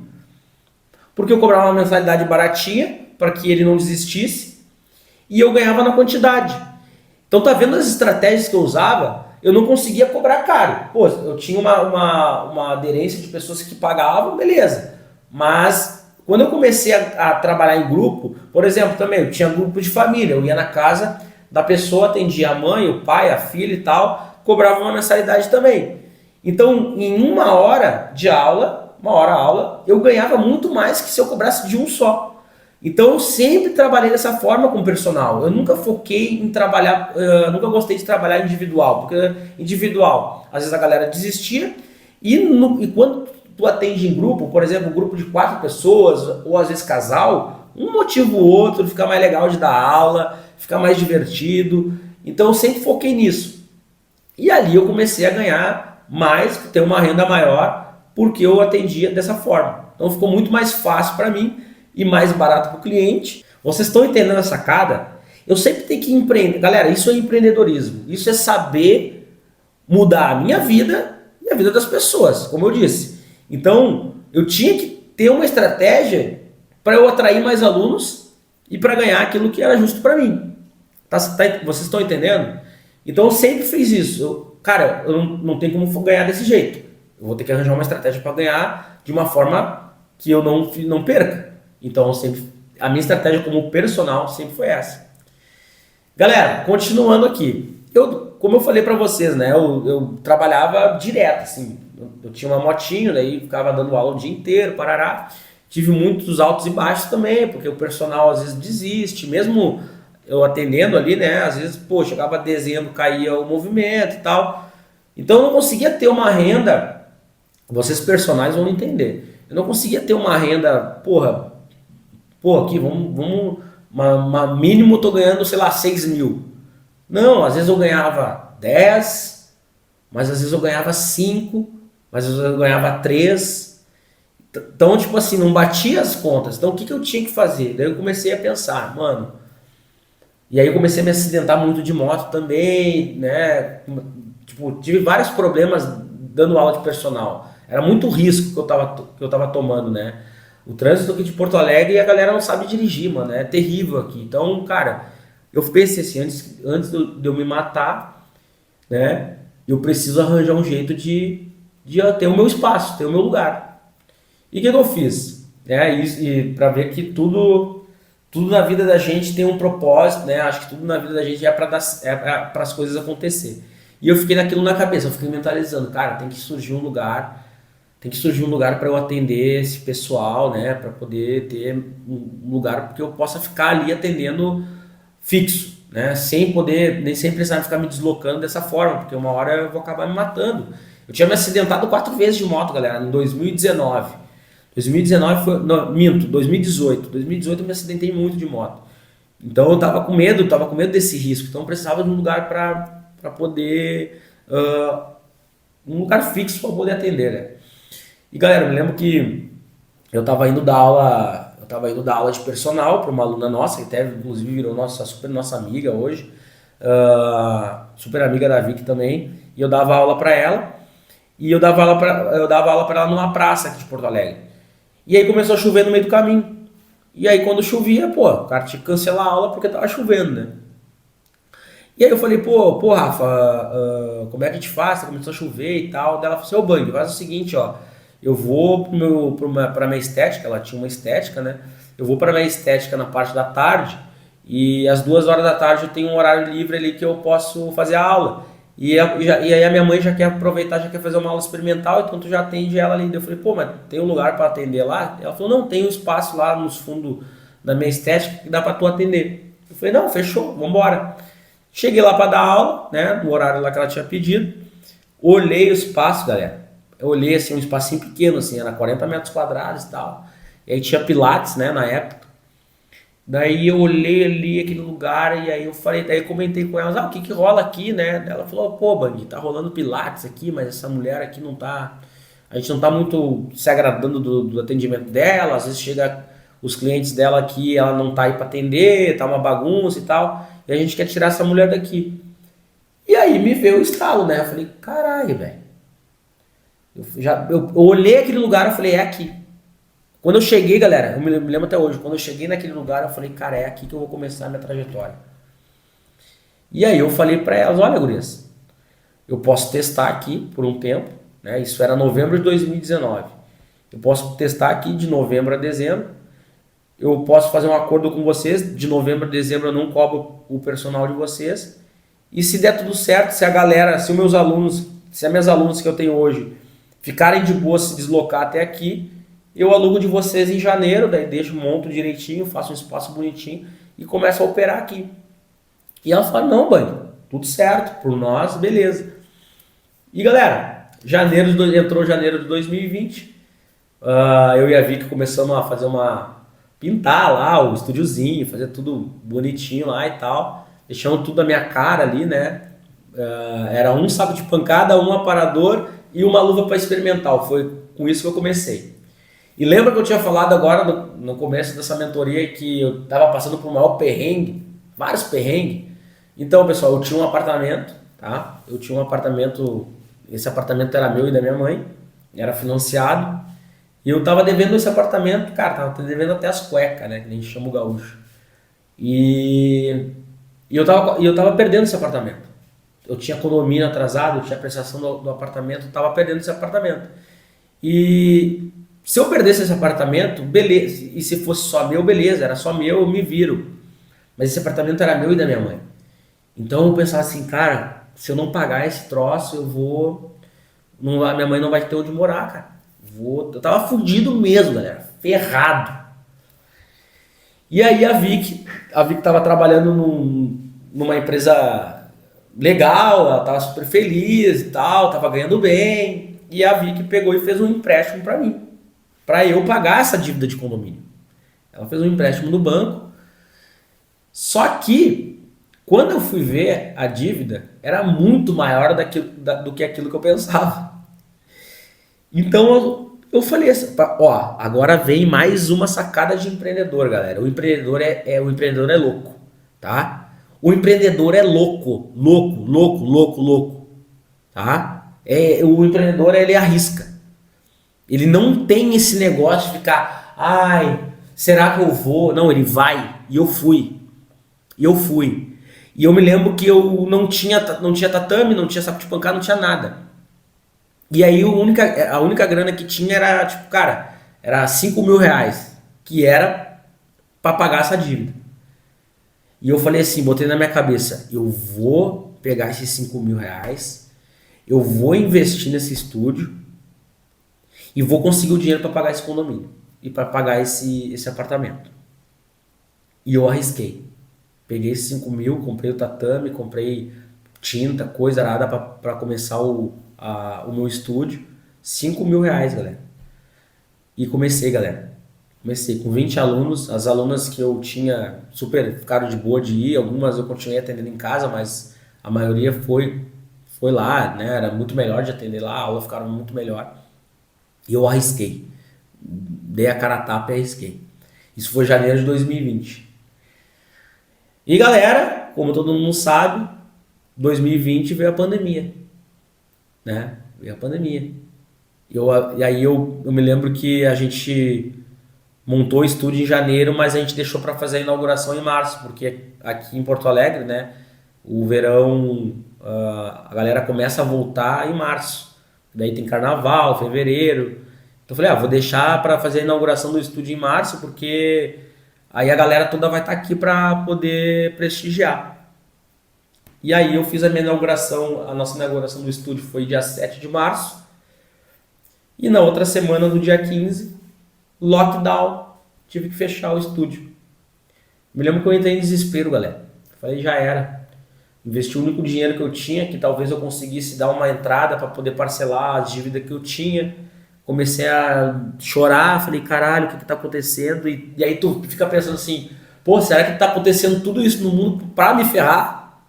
Porque eu cobrava uma mensalidade baratinha, para que ele não desistisse, e eu ganhava na quantidade. Então, tá vendo as estratégias que eu usava? Eu não conseguia cobrar caro. Pô, eu tinha uma aderência de pessoas que pagavam, beleza. Mas quando eu comecei a trabalhar em grupo, por exemplo, também eu tinha grupo de família, eu ia na casa da pessoa, atendia a mãe, o pai, a filha e tal, cobrava uma mensalidade também. Então, em uma hora aula, eu ganhava muito mais que se eu cobrasse de um só. Então eu sempre trabalhei dessa forma com o personal. Eu nunca foquei em trabalhar, nunca gostei de trabalhar individual, porque individual, às vezes a galera desistia, e quando tu atende em grupo, por exemplo, um grupo de 4 pessoas, ou às vezes casal, um motivo ou outro, fica mais legal de dar aula, fica mais divertido. Então eu sempre foquei nisso. E ali eu comecei a ganhar mais, ter uma renda maior, porque eu atendia dessa forma. Então ficou muito mais fácil para mim e mais barato para o cliente. Vocês estão entendendo a sacada? Eu sempre tenho que empreender. Galera, isso é empreendedorismo. Isso é saber mudar a minha vida e a vida das pessoas, como eu disse. Então, eu tinha que ter uma estratégia para eu atrair mais alunos e para ganhar aquilo que era justo para mim. Vocês estão entendendo? Então, eu sempre fiz isso. Eu não tenho como ganhar desse jeito. Eu vou ter que arranjar uma estratégia para ganhar de uma forma que eu não perca. Então, a minha estratégia como personal sempre foi essa. Galera, continuando aqui. Como eu falei para vocês, né? Eu trabalhava direto, assim. Eu tinha uma motinho, daí ficava dando aula o dia inteiro, parará. Tive muitos altos e baixos também, porque o personal às vezes desiste. Mesmo eu atendendo ali, né? Às vezes, chegava dezembro, caía o movimento e tal. Então, eu não conseguia ter uma renda. Vocês personagens vão entender. Eu não conseguia ter uma renda, aqui, mínimo eu tô ganhando, sei lá, 6 mil. Não, às vezes eu ganhava 10, mas às vezes eu ganhava 5, mas às vezes eu ganhava 3. Então, tipo assim, não batia as contas. Então, o que eu tinha que fazer? Daí eu comecei a pensar, mano. E aí eu comecei a me acidentar muito de moto também, né? Tipo, tive vários problemas dando aula de personal. Era muito risco que eu tava tomando, né? O trânsito aqui de Porto Alegre, e a galera não sabe dirigir, mano. É terrível aqui. Então, cara, eu pensei assim, antes de eu me matar, né? Eu preciso arranjar um jeito de ter o meu espaço, ter o meu lugar. E o que eu fiz? E para ver que tudo na vida da gente tem um propósito, né? Acho que tudo na vida da gente é para as coisas acontecer. E eu fiquei naquilo na cabeça, eu fiquei mentalizando, cara, tem que surgir um lugar para eu atender esse pessoal, né? Para poder ter um lugar porque eu possa ficar ali atendendo fixo, né? Nem sem precisar ficar me deslocando dessa forma, porque uma hora eu vou acabar me matando. Eu tinha me acidentado 4 vezes de moto, galera, em 2019. 2019 foi... Não, minto, 2018. 2018 eu me acidentei muito de moto. Então eu tava com medo desse risco. Então eu precisava de um lugar para poder... um lugar fixo para poder atender, né? E galera, eu me lembro que eu tava indo dar aula de personal para uma aluna nossa, que até inclusive virou super nossa amiga hoje, super amiga da Vicky também, e eu dava aula para ela. e eu dava aula para ela numa praça aqui de Porto Alegre. E aí começou a chover no meio do caminho. E aí quando chovia, pô, o cara tinha que cancelar a aula porque tava chovendo, né? E aí eu falei, pô, Rafa, como é que a gente faz? Tá começando a chover e tal. Daí ela falou assim, ô Bang, faz o seguinte, ó. Eu vou pra minha estética, ela tinha uma estética, né? Eu vou pra minha estética na parte da tarde e às 2 horas da tarde eu tenho um horário livre ali que eu posso fazer a aula. E aí a minha mãe já quer aproveitar, já quer fazer uma aula experimental, então tu já atende ela ali. Daí eu falei, pô, mas tem um lugar para atender lá? Ela falou, não, tem um espaço lá nos fundos da minha estética que dá para tu atender. Eu falei, não, fechou, vambora. Cheguei lá para dar aula, né, no horário lá que ela tinha pedido. Olhei o espaço, galera. Eu olhei assim, um espacinho pequeno, assim, era 40 metros quadrados e tal. E aí tinha pilates, né, na época. Daí eu olhei ali aquele lugar e aí eu falei, daí eu comentei com elas, o que que rola aqui, né? Ela falou, pô, Bang, tá rolando pilates aqui, mas essa mulher aqui não tá, a gente não tá muito se agradando do atendimento dela, às vezes chega os clientes dela aqui, ela não tá aí pra atender, tá uma bagunça e tal, e a gente quer tirar essa mulher daqui. E aí me veio o estalo, né? Eu falei, caralho, velho. Eu olhei aquele lugar, eu falei, é aqui. Quando eu cheguei, galera, eu me lembro até hoje, quando eu cheguei naquele lugar, eu falei, cara, é aqui que eu vou começar a minha trajetória. E aí eu falei pra elas, olha, gurias, eu posso testar aqui por um tempo, né? Isso era novembro de 2019. Eu posso testar aqui de novembro a dezembro. Eu posso fazer um acordo com vocês, de novembro a dezembro eu não cobro o personal de vocês. E se der tudo certo, se a galera, se os meus alunos, se as minhas alunas que eu tenho hoje ficarem de boa se deslocar até aqui, eu alugo de vocês em janeiro, daí deixo, monto direitinho, faço um espaço bonitinho e começo a operar aqui. E ela fala, não, Bang, tudo certo, por nós, beleza. E galera, entrou janeiro de 2020, eu e a Vicky começamos a pintar lá o estúdiozinho, fazer tudo bonitinho lá e tal, deixamos tudo a minha cara ali, né? Era um saco de pancada, um aparador e uma luva para experimental, foi com isso que eu comecei. E lembra que eu tinha falado agora no começo dessa mentoria que eu estava passando por um maior perrengue, vários perrengues. Então, pessoal, eu tinha um apartamento, tá? Eu tinha um apartamento, esse apartamento era meu e da minha mãe, era financiado. E eu tava devendo esse apartamento, cara, tava devendo até as cuecas, né? Que a gente chama o gaúcho. E, eu tava perdendo esse apartamento. Eu tinha condomínio atrasado, eu tinha prestação do apartamento, eu tava perdendo esse apartamento. E se eu perdesse esse apartamento, beleza. E se fosse só meu, beleza, era só meu, eu me viro. Mas esse apartamento era meu e da minha mãe. Então eu pensava assim, cara, se eu não pagar esse troço, eu vou. Não, a minha mãe não vai ter onde morar, cara. Eu tava fudido mesmo, galera. Ferrado. E aí a Vicky tava trabalhando numa empresa legal, ela tava super feliz e tal, tava ganhando bem. E a Vicky pegou e fez um empréstimo pra mim, pra eu pagar essa dívida de condomínio. Ela fez um empréstimo no banco. Só que quando eu fui ver a dívida, era muito maior do que aquilo que eu pensava. Então eu falei assim, ó, agora vem mais uma sacada de empreendedor, galera. O empreendedor o empreendedor é louco, tá? O empreendedor é louco, louco, tá? O empreendedor ele arrisca. Ele não tem esse negócio de ficar, ai, será que eu vou? Não, ele vai. E eu fui. E eu fui. E eu me lembro que eu não tinha tatame, não tinha saco de pancada, não tinha nada. E aí a única grana que tinha era, tipo, cara, era 5 mil reais, que era pra pagar essa dívida. E eu falei assim, botei na minha cabeça, eu vou pegar esses 5 mil reais, eu vou investir nesse estúdio e vou conseguir o dinheiro para pagar esse condomínio e para pagar esse apartamento. E eu arrisquei. Peguei esses 5 mil, comprei o tatame, comprei tinta, coisa arada para começar o meu estúdio. 5 mil reais, galera. E comecei, galera. Comecei com 20 alunos. As alunas que eu tinha super ficaram de boa de ir. Algumas eu continuei atendendo em casa, mas a maioria foi lá, né? Era muito melhor de atender lá, a aula ficaram muito melhor. E eu arrisquei. Dei a cara a tapa e arrisquei. Isso foi janeiro de 2020. E galera, como todo mundo sabe, 2020 veio a pandemia, né? Veio a pandemia. E aí eu me lembro que a gente montou o estúdio em janeiro, mas a gente deixou para fazer a inauguração em março, porque aqui em Porto Alegre, né, o verão, a galera começa a voltar em março. Daí tem carnaval, fevereiro. Então eu falei, vou deixar para fazer a inauguração do estúdio em março, porque aí a galera toda vai estar aqui para poder prestigiar. E aí eu fiz a minha inauguração, a nossa inauguração do estúdio foi dia 7 de março. E na outra semana, no dia 15, lockdown, tive que fechar o estúdio. Me lembro que eu entrei em desespero, galera. Falei, já era. Investi o único dinheiro que eu tinha, que talvez eu conseguisse dar uma entrada para poder parcelar as dívidas que eu tinha. Comecei a chorar, falei, caralho, o que está acontecendo? E aí tu fica pensando assim, pô, será que está acontecendo tudo isso no mundo para me ferrar?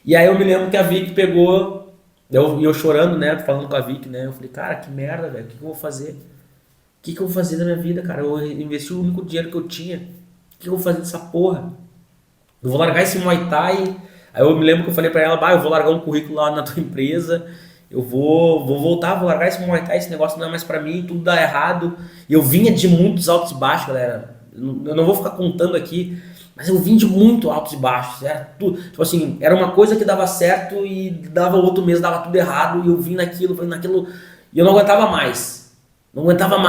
E aí eu me lembro que a Vicky pegou, eu chorando, né, falando com a Vicky, né, eu falei, cara, que merda, velho, o que eu vou fazer? O que eu vou fazer da minha vida, cara? Eu investi o único dinheiro que eu tinha. O que eu vou fazer dessa porra? Eu vou largar esse Muay Thai. Aí eu me lembro que eu falei pra ela, eu vou largar um currículo lá na tua empresa, eu vou voltar, vou largar esse Muay Thai, esse negócio não é mais pra mim, tudo dá errado. E eu vinha de muitos altos e baixos, galera. Eu não vou ficar contando aqui, mas eu vim de muito altos e baixos. Era tudo, tipo assim, era uma coisa que dava certo e dava outro mês, dava tudo errado, e eu vim naquilo, e eu não aguentava mais. Eu não aguentava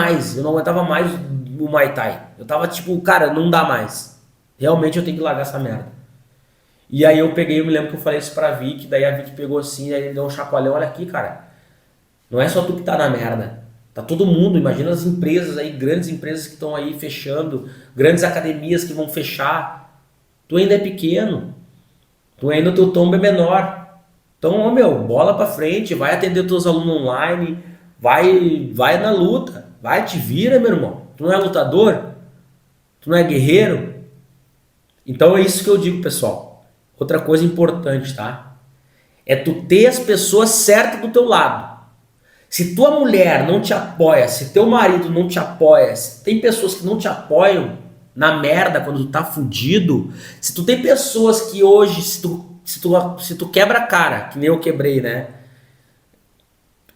mais o Muay Thai. Eu tava tipo, cara, não dá mais. Realmente eu tenho que largar essa merda. E aí eu me lembro que eu falei isso pra Vicky, daí a Vicky pegou assim, aí ele deu um chacoalhão, olha aqui, cara. Não é só tu que tá na merda. Tá todo mundo, imagina as empresas aí, grandes empresas que estão aí fechando, grandes academias que vão fechar. Tu ainda é pequeno. Tu ainda o teu tombo é menor. Então, bola pra frente, vai atender teus alunos online, vai na luta, vai, te vira, meu irmão. Tu não é lutador? Tu não é guerreiro? Então é isso que eu digo, pessoal. Outra coisa importante, tá? É tu ter as pessoas certas do teu lado. Se tua mulher não te apoia, se teu marido não te apoia, se tem pessoas que não te apoiam na merda quando tu tá fudido, se tu tem pessoas que hoje, se tu quebra a cara, que nem eu quebrei, né?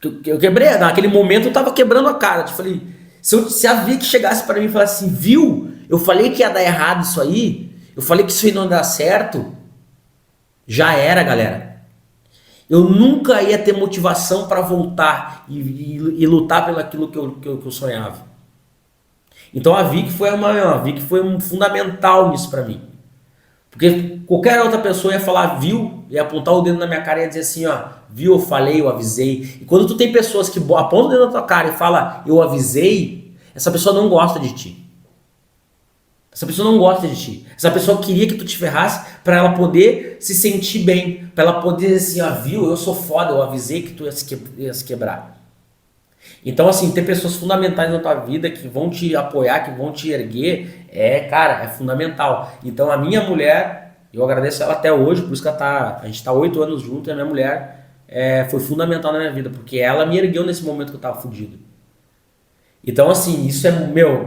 Eu quebrei, naquele momento eu tava quebrando a cara. Eu falei, se a Vicky chegasse para mim e falasse assim, viu? Eu falei que ia dar errado isso aí, eu falei que isso aí não ia dar certo, já era, galera. Eu nunca ia ter motivação para voltar e lutar pelo aquilo que eu sonhava. Então a Vicky foi um fundamental nisso para mim. Porque qualquer outra pessoa ia falar, viu? Ia apontar o dedo na minha cara e ia dizer assim, viu, eu falei, eu avisei. E quando tu tem pessoas que apontam o dedo na tua cara e fala, eu avisei, essa pessoa não gosta de ti. Essa pessoa não gosta de ti. Essa pessoa queria que tu te ferrasse para ela poder se sentir bem, para ela poder dizer assim, viu, eu sou foda, eu avisei que tu ia se quebrar. Então, assim, ter pessoas fundamentais na tua vida que vão te apoiar, que vão te erguer, cara, é fundamental. Então, a minha mulher, eu agradeço ela até hoje, por isso que a gente tá 8 anos junto, e a minha mulher foi fundamental na minha vida, porque ela me ergueu nesse momento que eu tava fudido. Então, assim, isso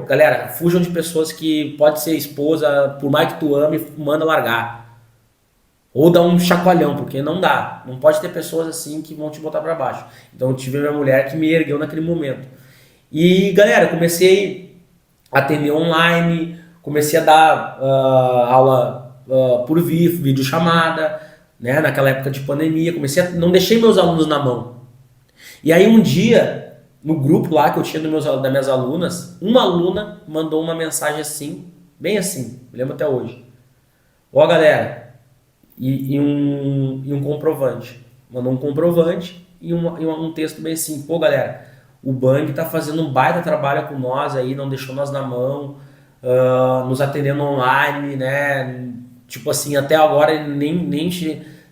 galera, fujam de pessoas que pode ser esposa, por mais que tu ame, manda largar. Ou dá um chacoalhão, porque não dá. Não pode ter pessoas assim que vão te botar pra baixo. Então eu tive a minha mulher que me ergueu naquele momento. E galera, comecei a atender online, comecei a dar aula por vídeo chamada, né? Naquela época de pandemia, não deixei meus alunos na mão. E aí um dia, no grupo lá que eu tinha das minhas alunas, uma aluna mandou uma mensagem assim, bem assim, me lembro até hoje. Ó galera, e um comprovante. Mandou um comprovante e um texto bem assim, pô galera, o Bang tá fazendo um baita trabalho com nós aí, não deixou nós na mão, nos atendendo online, né? Tipo assim, até agora ele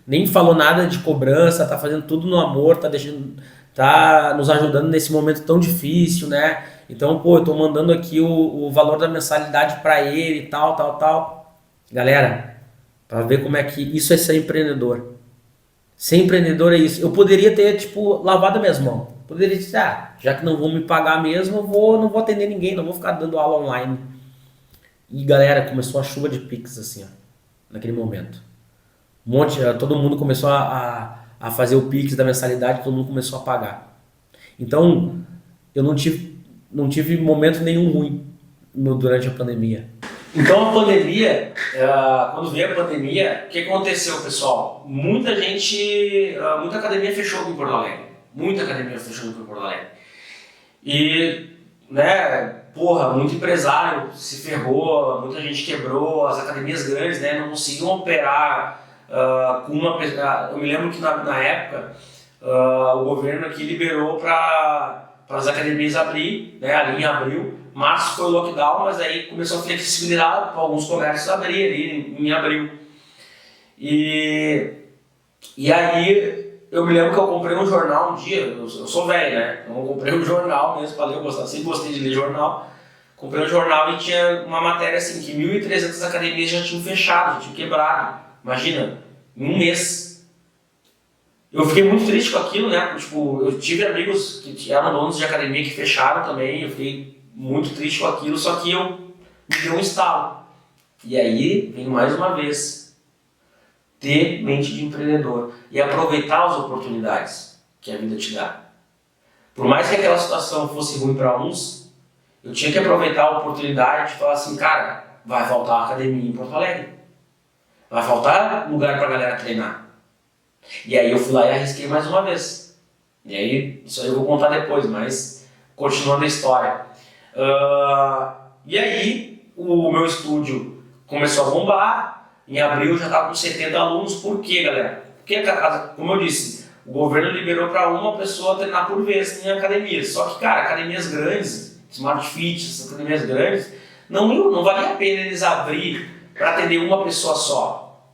nem falou nada de cobrança, tá fazendo tudo no amor, tá nos ajudando nesse momento tão difícil, né? Então, pô, eu tô mandando aqui o valor da mensalidade para ele e tal. Galera, para ver como é que isso é ser empreendedor. Ser empreendedor é isso. Eu poderia ter, lavado as minhas mãos. Poderia dizer, já que não vão me pagar mesmo, não vou atender ninguém, não vou ficar dando aula online. E galera, começou a chuva de Pix assim, naquele momento. Todo mundo começou a a fazer o Pix da mensalidade, todo mundo começou a pagar. Então, eu não tive momento nenhum ruim durante a pandemia. Então a pandemia, quando veio a pandemia, o que aconteceu, pessoal? Muita academia fechou aqui em Porto Alegre. Muita academia fechou aqui em Porto Alegre. E, muito empresário se ferrou, muita gente quebrou, as academias grandes, não conseguiam operar com uma pessoa. Eu me lembro que na época o governo aqui liberou para as academias abrir, ali em abril. Março foi o lockdown, mas aí começou a flexibilidade para alguns comércios abrir ali em abril. E aí eu me lembro que eu comprei um jornal um dia, eu sou velho, então eu comprei um jornal mesmo para ler, eu sempre gostei de ler jornal. Comprei um jornal e tinha uma matéria assim, que 1.300 academias já tinham fechado, já tinham quebrado. Imagina, em um mês. Eu fiquei muito triste com aquilo, porque eu tive amigos que eram donos de academia que fecharam também, eu fiquei muito triste com aquilo, só que me deu um estalo. E aí, vem mais uma vez, ter mente de empreendedor e aproveitar as oportunidades que a vida te dá. Por mais que aquela situação fosse ruim para uns, eu tinha que aproveitar a oportunidade de falar assim, cara, vai faltar academia em Porto Alegre. Vai faltar lugar para a galera treinar. E aí eu fui lá e arrisquei mais uma vez. E aí, isso aí eu vou contar depois, mas continuando a história. E aí, o meu estúdio começou a bombar. Em abril eu já estava com 70 alunos. Por quê, galera? Porque, como eu disse, o governo liberou para uma pessoa treinar por vez em academias. Só que, cara, academias grandes, Smart Fit, essas academias grandes, não valia a pena eles abrir para atender uma pessoa só,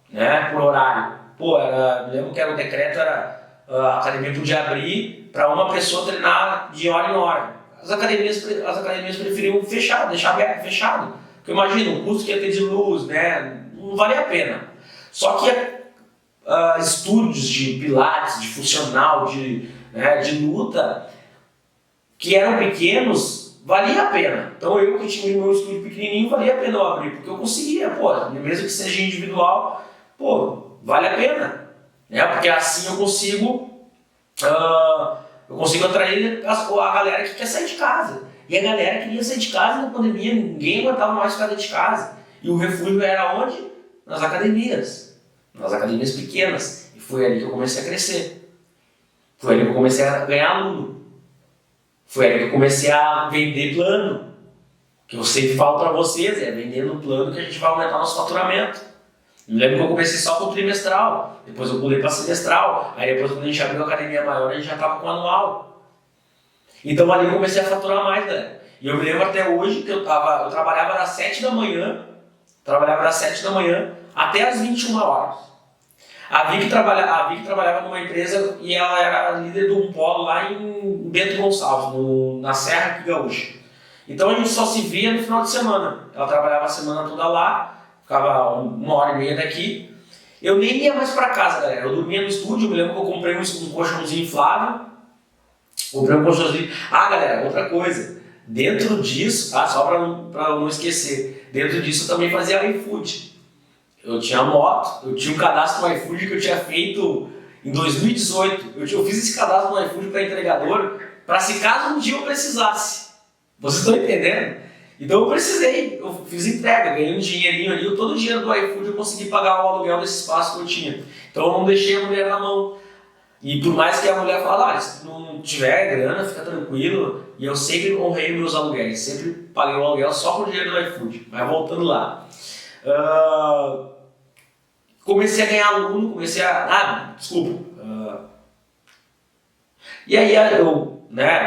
por horário. Me lembro que o decreto era a academia podia abrir para uma pessoa treinar de hora em hora. As academias preferiam fechar, deixar aberto, fechado. Porque imagina, o custo que ia ter de luz, não valia a pena. Só que estúdios de pilates, de funcional, de luta, que eram pequenos, valia a pena. Então eu que tinha o meu estúdio pequenininho, valia a pena eu abrir, porque eu conseguia, mesmo que seja individual, vale a pena. Porque assim eu consigo atrair a galera que quer sair de casa. E a galera queria sair de casa na pandemia, ninguém aguentava mais ficar dentro de casa. E o refúgio era onde? Nas academias pequenas. E foi ali que eu comecei a crescer. Foi ali que eu comecei a ganhar aluno. Foi ali que eu comecei a vender plano. Que eu sempre falo para vocês, vendendo plano que a gente vai aumentar nosso faturamento. Me lembro que eu comecei só com o trimestral, depois eu pulei para semestral, aí depois quando a gente abriu a academia maior, a gente já estava com o anual. Então ali eu comecei a faturar mais, galera. E eu me lembro até hoje que eu trabalhava das 7 da manhã, até as 21 horas. A Vicky trabalhava numa empresa e ela era líder de um polo lá em Bento Gonçalves, na Serra aqui Gaúcha. Então a gente só se via no final de semana. Ela trabalhava a semana toda lá, ficava 1h30 daqui. Eu nem ia mais para casa, galera. Eu dormia no estúdio. Eu me lembro que eu comprei um colchãozinho inflável. Galera, outra coisa. Dentro disso, só para não esquecer, dentro disso eu também fazia iFood. Eu tinha moto, eu tinha um cadastro no iFood que eu tinha feito em 2018. Eu fiz esse cadastro no iFood para entregador, para se caso um dia eu precisasse. Vocês estão entendendo? Então eu fiz entrega, ganhei um dinheirinho ali, todo o dinheiro do iFood eu consegui pagar o aluguel desse espaço que eu tinha. Então eu não deixei a mulher na mão. E por mais que a mulher falasse, se tu não tiver grana, fica tranquilo. E eu sempre honrei meus aluguéis, sempre paguei o aluguel só com o dinheiro do iFood. Mas voltando lá. Comecei a ganhar aluno, E aí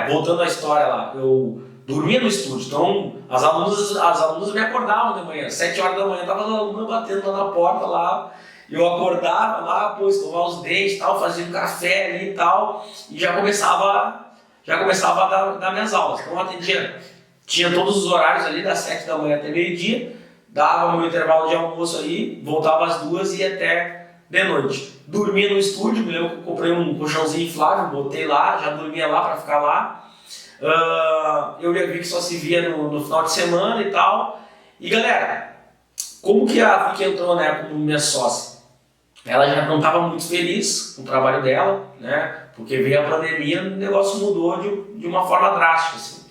voltando à história lá, eu dormia no estúdio, então as alunas me acordavam de manhã, 7 horas da manhã, tava as alunas batendo lá na porta lá, eu acordava lá, escovar os dentes e tal, fazia um café ali e tal, e já começava a dar minhas aulas. Então eu atendia, tinha todos os horários ali, das 7 da manhã até meio-dia, dava meu intervalo de almoço aí, voltava às 2 e ia até de noite. Dormia no estúdio, me lembro que eu comprei um colchãozinho inflável, botei lá, já dormia lá para ficar lá. Eu já vi que só se via no final de semana e tal. E galera, como que a Vicky entrou como minha sócia? ela já não estava muito feliz com o trabalho dela, né? Porque veio a pandemia, o negócio mudou de uma forma drástica, assim.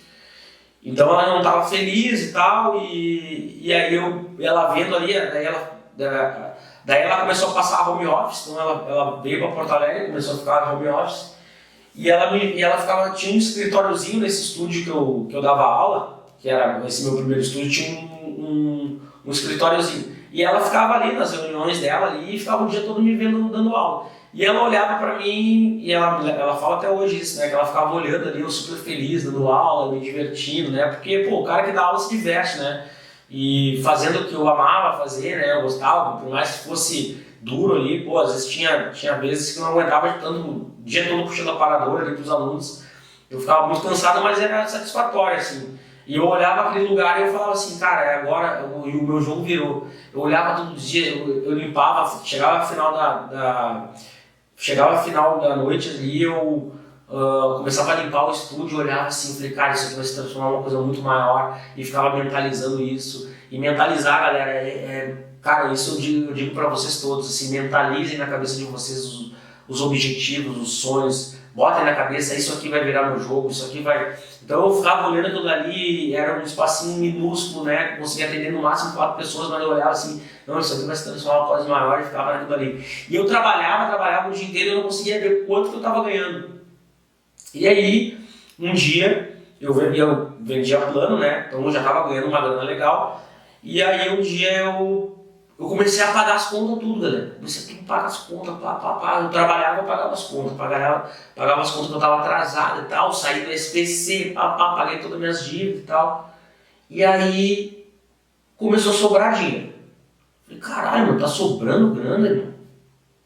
Então ela não estava feliz e tal, e aí ela vendo ali, daí ela começou a passar home office, então ela veio para Porto Alegre, começou a ficar home office, e ela tinha um escritóriozinho nesse estúdio que eu dava aula, que era esse meu primeiro estúdio, tinha um escritóriozinho. E ela ficava ali nas reuniões dela ali, e ficava o dia todo me vendo dando aula. E ela olhava pra mim, e ela fala até hoje isso, né? Que ela ficava olhando ali, eu super feliz, dando aula, me divertindo, né? Porque, pô, o cara que dá aula se diverte, né? E fazendo o que eu amava fazer, né? Eu gostava, por mais que fosse duro ali, pô, às vezes tinha vezes que eu não aguentava de tanto, o dia todo puxando aparador ali pros alunos. Eu ficava muito cansado, mas era satisfatório, assim. E eu olhava aquele lugar e eu falava assim, cara, é agora, e o meu jogo virou. Eu olhava todo dia, eu limpava, chegava a final da noite ali, eu começava a limpar o estúdio, olhava assim, falei, cara, isso aqui vai se transformar em uma coisa muito maior, e ficava mentalizando isso. E mentalizar, galera, cara, isso eu digo pra vocês todos, assim, mentalizem na cabeça de vocês os objetivos, os sonhos, botem na cabeça, isso aqui vai virar meu jogo, isso aqui vai... Então eu ficava olhando aquilo ali, era um espacinho minúsculo, né? Conseguia atender no máximo 4 pessoas, mas eu olhava assim, não, isso aqui vai se transformar em uma coisa maior, e ficava naquilo ali. E eu trabalhava o dia inteiro e eu não conseguia ver quanto que eu estava ganhando. E aí, um dia, eu vendia plano, né? Então eu já estava ganhando uma grana legal. E aí um dia eu comecei a pagar as contas tudo, galera. Comecei a pagar as contas, Eu trabalhava, eu pagava as contas, pagava as contas que eu estava atrasado e tal, saí do SPC, paguei todas as minhas dívidas e tal. E aí começou a sobrar dinheiro. Falei, caralho, mano, tá sobrando grana, irmão.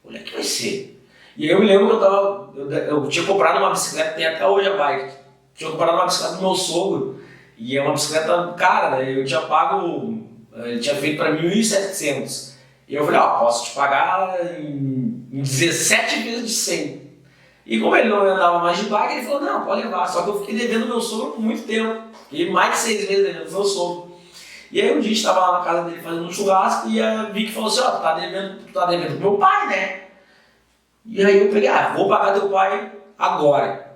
Olha que vai ser. E aí eu me lembro que eu tinha comprado uma bicicleta, tem até hoje a bike. Tinha comprado uma bicicleta do meu sogro, e é uma bicicleta cara, né? Eu tinha pago... Ele tinha feito para 1.700. E eu falei, posso te pagar em 17 vezes de 100. E como ele não andava mais de bike, ele falou, não, pode levar. Só que eu fiquei devendo meu sogro por muito tempo. E mais de 6 meses devendo meu sogro. E aí um dia a gente estava lá na casa dele fazendo um churrasco e a Vicky falou assim, tu tá devendo pro meu pai, né? E aí eu peguei, vou pagar teu pai agora.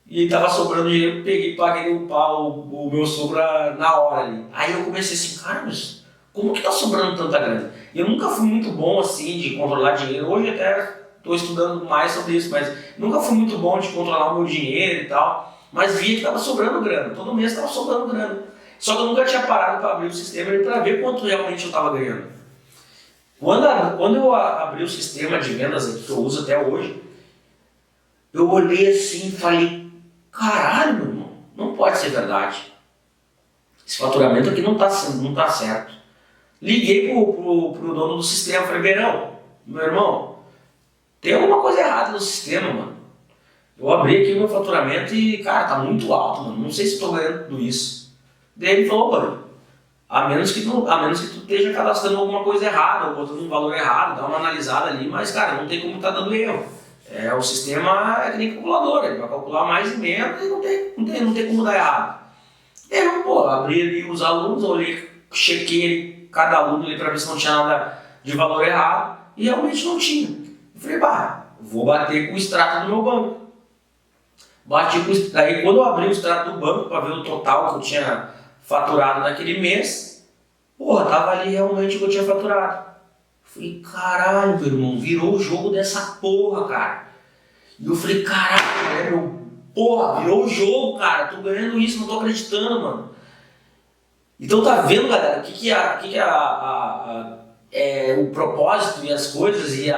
E ele tava sobrando dinheiro, peguei e paguei o meu sogro na hora ali. Aí eu comecei assim, cara, mas como que tá sobrando tanta grana? Eu nunca fui muito bom assim de controlar dinheiro. Hoje até estou estudando mais sobre isso, mas nunca fui muito bom de controlar o meu dinheiro e tal. Mas via que tava sobrando grana, todo mês tava sobrando grana. Só que eu nunca tinha parado para abrir o sistema para ver quanto realmente eu estava ganhando. Quando eu abri o sistema de vendas aqui, que eu uso até hoje, eu olhei assim e falei, caralho, meu irmão, não pode ser verdade. Esse faturamento aqui não tá certo. Liguei pro dono do sistema, falei, Verão, meu irmão, tem alguma coisa errada no sistema, mano. Eu abri aqui o meu faturamento e, cara, tá muito alto, mano, não sei se estou ganhando tudo isso. Daí ele falou, mano, a menos que tu esteja cadastrando alguma coisa errada, ou botando um valor errado, dá uma analisada ali, mas, cara, não tem como tá dando erro. O sistema é que nem calculador, ele vai calcular mais e menos e não tem como dar errado. Eu, abri ali os alunos, olhei, chequei cada aluno ali para ver se não tinha nada de valor errado, e realmente não tinha. Eu falei, vou bater com o extrato do meu banco. Aí quando eu abri o extrato do banco para ver o total que eu tinha faturado naquele mês, tava ali realmente o que eu tinha faturado. Falei, caralho, meu irmão, virou o jogo dessa porra, cara. E eu falei, caralho, virou o jogo, cara, tô ganhando isso, não tô acreditando, mano. Então tá vendo, galera, o que é o propósito e as coisas, e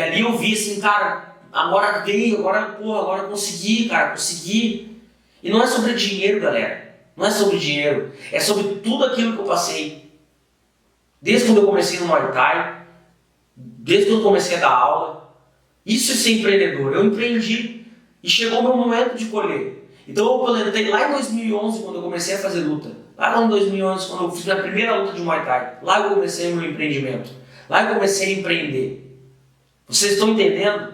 ali eu vi assim, cara, agora eu consegui, cara, consegui. E não é sobre dinheiro, galera, não é sobre dinheiro, é sobre tudo aquilo que eu passei. Desde quando eu comecei no Muay Thai, desde quando eu comecei a dar aula, isso é ser empreendedor. Eu empreendi e chegou o meu momento de colher. Então eu plantei lá em 2011, quando eu comecei a fazer luta. Lá em 2011, quando eu fiz a primeira luta de Muay Thai. Lá eu comecei o meu empreendimento. Lá eu comecei a empreender. Vocês estão entendendo?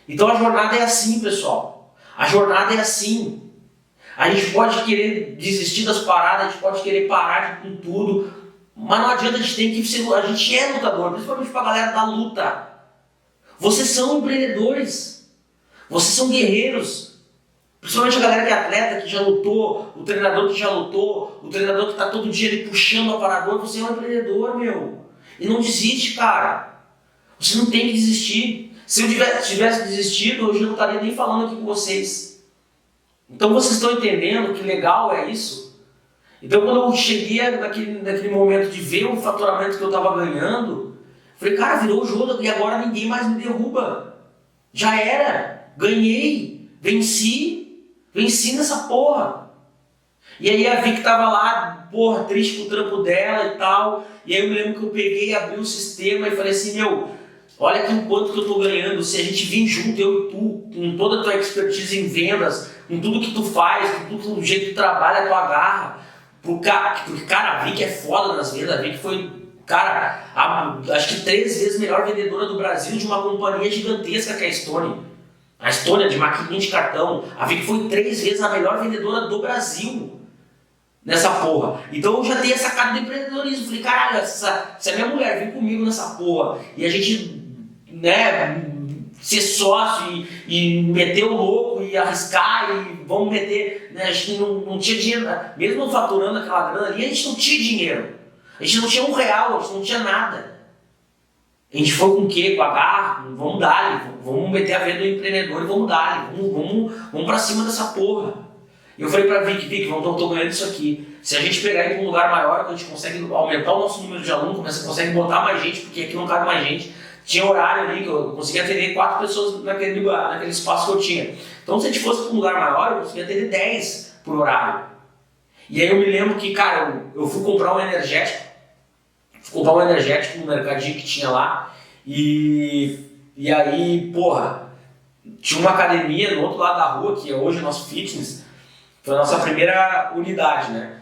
Então a jornada é assim, pessoal. A jornada é assim. A gente pode querer desistir das paradas, a gente pode querer parar com tudo. Mas não adianta, a gente tem que ser. A gente é lutador, principalmente pra galera da luta. Vocês são empreendedores. Vocês são guerreiros. Principalmente a galera que é atleta, que já lutou, o treinador que já lutou, o treinador que está todo dia ali puxando o aparador. Você é um empreendedor, meu. E não desiste, cara. Você não tem que desistir. Se eu tivesse desistido, hoje eu não estaria nem falando aqui com vocês. Então vocês estão entendendo que legal é isso? Então quando eu cheguei naquele momento de ver o faturamento que eu estava ganhando, falei, cara, virou o jogo e agora ninguém mais me derruba. Já era. Ganhei. Venci nessa porra. E aí a Vicky tava lá, porra, triste com o trampo dela e tal. E aí eu me lembro que eu peguei, abri o sistema e falei assim, meu, olha aqui o quanto que eu tô ganhando. Se a gente vir junto, eu e tu, com toda a tua expertise em vendas, com tudo que tu faz, com tudo o jeito que tu trabalha, a tua garra. Porque, cara, a Vicky é foda nas vendas. A Vicky foi, cara, acho que 3 vezes melhor vendedora do Brasil de uma companhia gigantesca que é a Stone. A Estônia de maquininha de cartão. A Vicky foi 3 vezes a melhor vendedora do Brasil nessa porra. Então eu já dei essa cara de empreendedorismo. Falei, caralho, se a minha mulher vir comigo nessa porra e a gente, né, ser sócio e meter o louco e arriscar e vamos meter, né, a gente não tinha dinheiro, mesmo faturando aquela grana ali, a gente não tinha dinheiro. A gente não tinha R$1, a gente não tinha nada. A gente foi com o quê? Com a garra? Vamos dar, vamos meter a venda do empreendedor e vamos dar, vamos pra cima dessa porra. E eu falei pra Vicky, eu tô ganhando isso aqui. Se a gente pegar ir pra um lugar maior, que a gente consegue aumentar o nosso número de alunos, consegue botar mais gente, porque aqui não cabe mais gente. Tinha horário ali, que eu conseguia atender 4 pessoas naquele espaço que eu tinha. Então se a gente fosse pra um lugar maior, eu conseguia atender 10 por horário. E aí eu me lembro que, cara, eu fui comprar um energético. No mercadinho que tinha lá e aí, porra, tinha uma academia no outro lado da rua, que é hoje o nosso fitness, foi a nossa primeira unidade, né?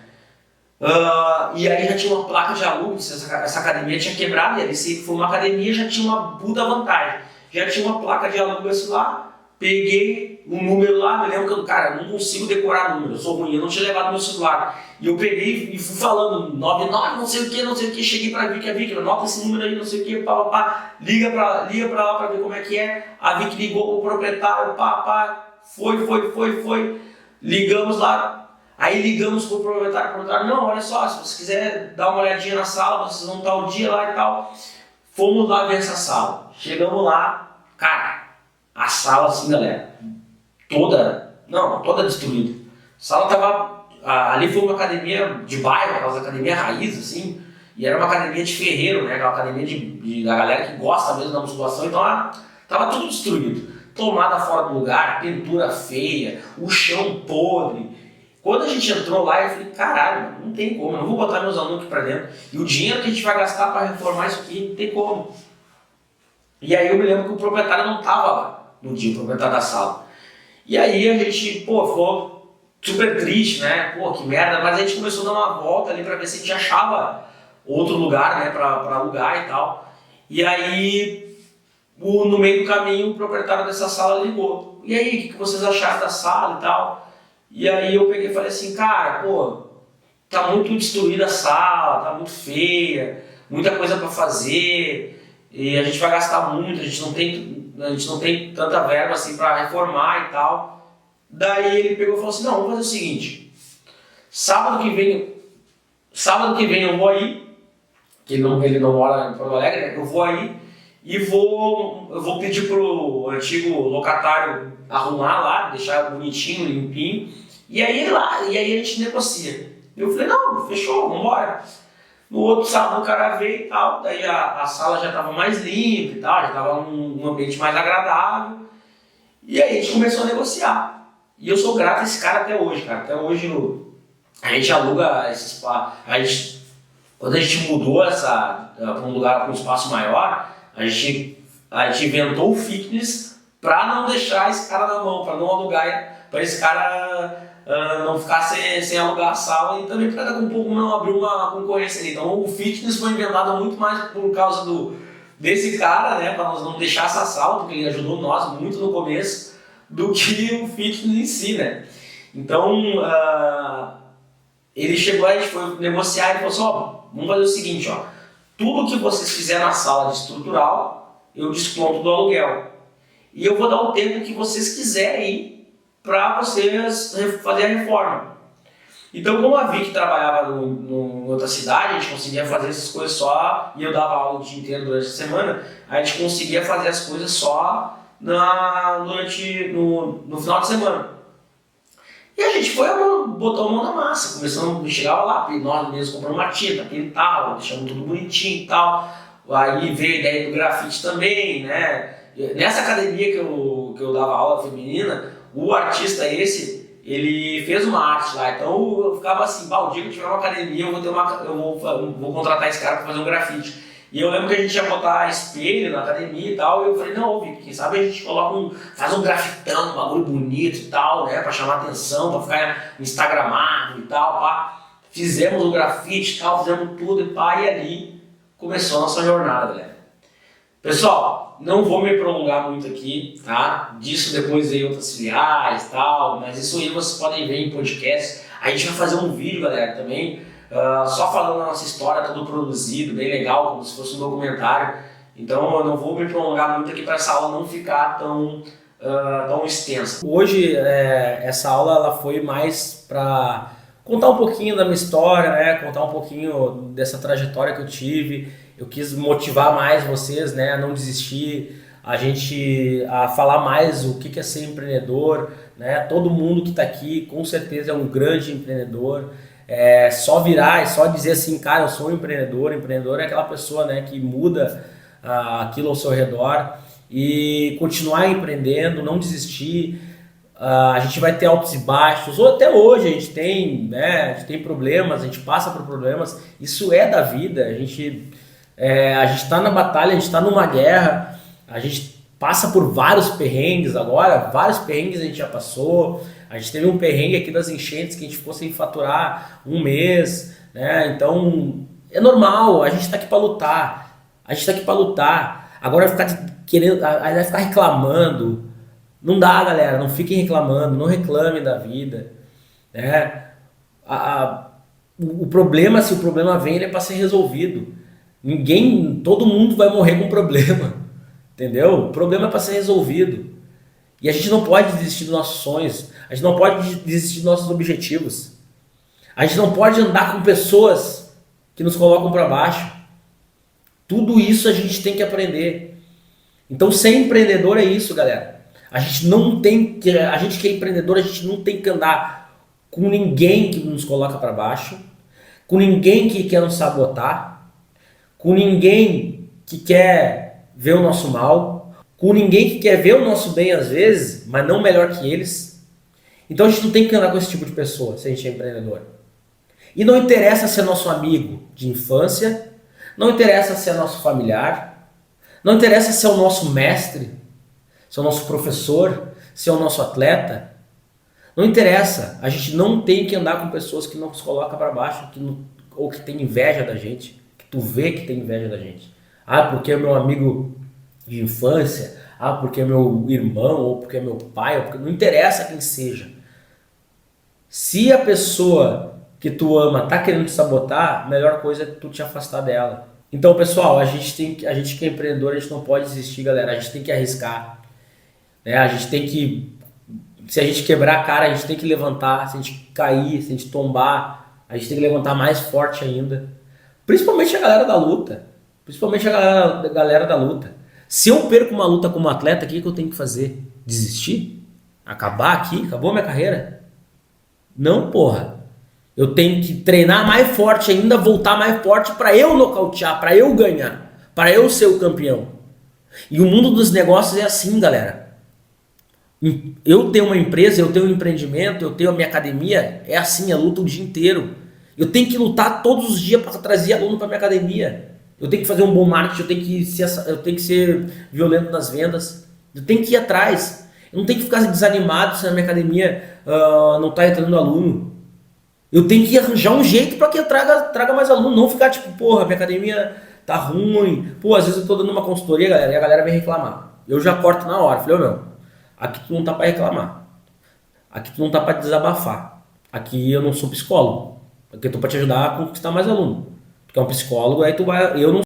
E aí já tinha uma placa de alunos, essa academia tinha quebrado, e ali se for uma academia já tinha uma puta vantagem. Já tinha uma placa de alunos lá, peguei um número lá, me lembro que eu não consigo decorar número, eu sou ruim, eu não tinha levado meu celular. E eu peguei e fui falando, 99, não sei o que, cheguei pra Vicky, anota esse número aí, não sei o que, liga pra lá pra ver como é que é. A Vicky ligou pro proprietário, foi, ligamos lá, aí ligamos pro proprietário, não, olha só, se você quiser dar uma olhadinha na sala, vocês vão estar o dia lá e tal. Fomos lá ver essa sala, chegamos lá, cara, a sala assim, galera, toda destruída. A sala tava... Ali foi uma academia de bairro, aquelas academias raiz, assim, e era uma academia de ferreiro, né? Aquela academia da galera que gosta mesmo da musculação, então lá tava tudo destruído. Tomada fora do lugar, pintura feia, o chão podre. Quando a gente entrou lá, eu falei, caralho, não tem como, eu não vou botar meus alunos aqui pra dentro. E o dinheiro que a gente vai gastar para reformar isso aqui, não tem como. E aí eu me lembro que o proprietário não tava lá no dia, o proprietário da sala. E aí a gente, ficou super triste, né? Que merda, mas a gente começou a dar uma volta ali pra ver se a gente achava outro lugar, né, pra alugar e tal. E aí, no meio do caminho, o proprietário dessa sala ligou. E aí, o que vocês acharam da sala e tal? E aí eu peguei e falei assim, cara, tá muito destruída a sala, tá muito feia, muita coisa pra fazer, e a gente vai gastar muito, a gente não tem tanta verba assim pra reformar e tal. Daí ele pegou e falou assim, não, vamos fazer o seguinte, sábado que vem eu vou aí, que ele não mora em Porto Alegre, né? Eu vou aí e eu vou pedir pro antigo locatário arrumar lá, deixar bonitinho, limpinho, e aí a gente negocia. Eu falei, não, fechou, vambora. No outro sábado o cara veio e tal, daí a sala já estava mais limpa e tal, já estava num ambiente mais agradável, e aí a gente começou a negociar. E eu sou grato a esse cara até hoje, cara. Até hoje a gente aluga esse espaço. Quando a gente mudou para um lugar com um espaço maior, a gente inventou o fitness para não deixar esse cara na mão, para não alugar, para esse cara não ficar sem alugar a sala e também para daqui a pouco não abrir uma concorrência ali. Então o fitness foi inventado muito mais por causa desse cara, né, para nós não deixar essa sala, porque ele ajudou nós muito no começo, do que o fitness em si, né? Então, ele chegou, a gente foi negociar e falou assim, vamos fazer o seguinte, tudo que vocês fizerem na sala de estrutural, eu desconto do aluguel. E eu vou dar o tempo que vocês quiserem para vocês fazer a reforma. Então, como a Vicky trabalhava em outra cidade, a gente conseguia fazer essas coisas só, e eu dava aula o dia inteiro durante a semana, a gente conseguia fazer as coisas só no final de semana. E a gente botou a mão na massa, começamos, chegava lá, nós mesmos compramos uma tinta, pintava, deixamos tudo bonitinho e tal. Aí veio a ideia do grafite também, né? Nessa academia que eu dava aula feminina, o artista ele fez uma arte lá, então eu ficava assim, o dia que eu tiver uma academia eu vou contratar esse cara para fazer um grafite. E eu lembro que a gente ia botar espelho na academia e tal, e eu falei, não, Vicky, quem sabe a gente faz um grafitão, um bagulho bonito e tal, né, pra chamar atenção, pra ficar instagramável e tal, pá. Fizemos o grafite e tal, fizemos tudo e pá, e ali começou a nossa jornada, galera. Pessoal, não vou me prolongar muito aqui, tá? Disso depois veio outras filiais e tal, mas isso aí vocês podem ver em podcast. A gente vai fazer um vídeo, galera, também, só falando a nossa história, tudo produzido, bem legal, como se fosse um documentário. Então eu não vou me prolongar muito aqui para essa aula não ficar tão extensa. Hoje essa aula ela foi mais para contar um pouquinho da minha história, né? Contar um pouquinho dessa trajetória que eu tive. Eu quis motivar mais vocês, né, a não desistir, a falar mais o que é ser empreendedor, né? Todo mundo que está aqui com certeza é um grande empreendedor. Só virar e só dizer assim, cara, eu sou um empreendedor. Empreendedor é aquela pessoa, né, que muda aquilo ao seu redor e continuar empreendendo, não desistir. A gente vai ter altos e baixos, ou até hoje a gente tem, né, a gente tem problemas, a gente passa por problemas, isso é da vida. A gente está na batalha, a gente está numa guerra, a gente passa por vários perrengues agora, vários perrengues a gente já passou. A gente teve um perrengue aqui das enchentes que a gente ficou sem faturar um mês, né? Então é normal, a gente está aqui para lutar, Agora vai ficar reclamando, não dá, galera, não fiquem reclamando, não reclamem da vida, né? O problema, se o problema vem, ele é para ser resolvido. Todo mundo vai morrer com problema, entendeu? O problema é para ser resolvido. E a gente não pode desistir dos nossos sonhos, a gente não pode desistir dos nossos objetivos. A gente não pode andar com pessoas que nos colocam para baixo. Tudo isso a gente tem que aprender. Então ser empreendedor é isso, galera. A gente que é empreendedor, a gente não tem que andar com ninguém que nos coloca para baixo, com ninguém que quer nos sabotar, com ninguém que quer ver o nosso mal, com ninguém que quer ver o nosso bem às vezes, mas não melhor que eles. Então a gente não tem que andar com esse tipo de pessoa se a gente é empreendedor. E não interessa se é nosso amigo de infância, não interessa se é nosso familiar, não interessa se é o nosso mestre, se é o nosso professor, se é o nosso atleta. Não interessa. A gente não tem que andar com pessoas que não nos colocam para baixo, ou que tem inveja da gente, que tu vê que tem inveja da gente. Porque é meu amigo de infância, porque é meu irmão, ou porque é meu pai, ou porque... não interessa quem seja. Se a pessoa que tu ama tá querendo te sabotar, a melhor coisa é tu te afastar dela. Então, pessoal, a gente que é empreendedor, a gente não pode desistir, galera. A gente tem que arriscar, né? A gente tem que... Se a gente quebrar a cara, a gente tem que levantar. Se a gente cair, se a gente tombar, a gente tem que levantar mais forte ainda. Principalmente a galera da luta. Se eu perco uma luta como atleta, o que eu tenho que fazer? Desistir? Acabar aqui? Acabou a minha carreira? Não, porra. Eu tenho que treinar mais forte ainda, voltar mais forte para eu nocautear, para eu ganhar, para eu ser o campeão. E o mundo dos negócios é assim, galera. Eu tenho uma empresa, eu tenho um empreendimento, eu tenho a minha academia, é assim, é luta o dia inteiro. Eu tenho que lutar todos os dias para trazer aluno para minha academia. Eu tenho que fazer um bom marketing, eu tenho que ser violento nas vendas. Eu tenho que ir atrás. Eu não tenho que ficar desanimado se na minha academia não está entrando aluno. Eu tenho que arranjar um jeito para que eu traga mais aluno. Não ficar tipo, porra, minha academia tá ruim. Pô, às vezes eu tô dando uma consultoria, galera, e a galera vem reclamar. Eu já corto na hora. Falei, meu, aqui tu não tá para reclamar. Aqui tu não tá para desabafar. Aqui eu não sou psicólogo. Aqui eu tô para te ajudar a conquistar mais aluno. Tu é um psicólogo, aí tu vai... Eu não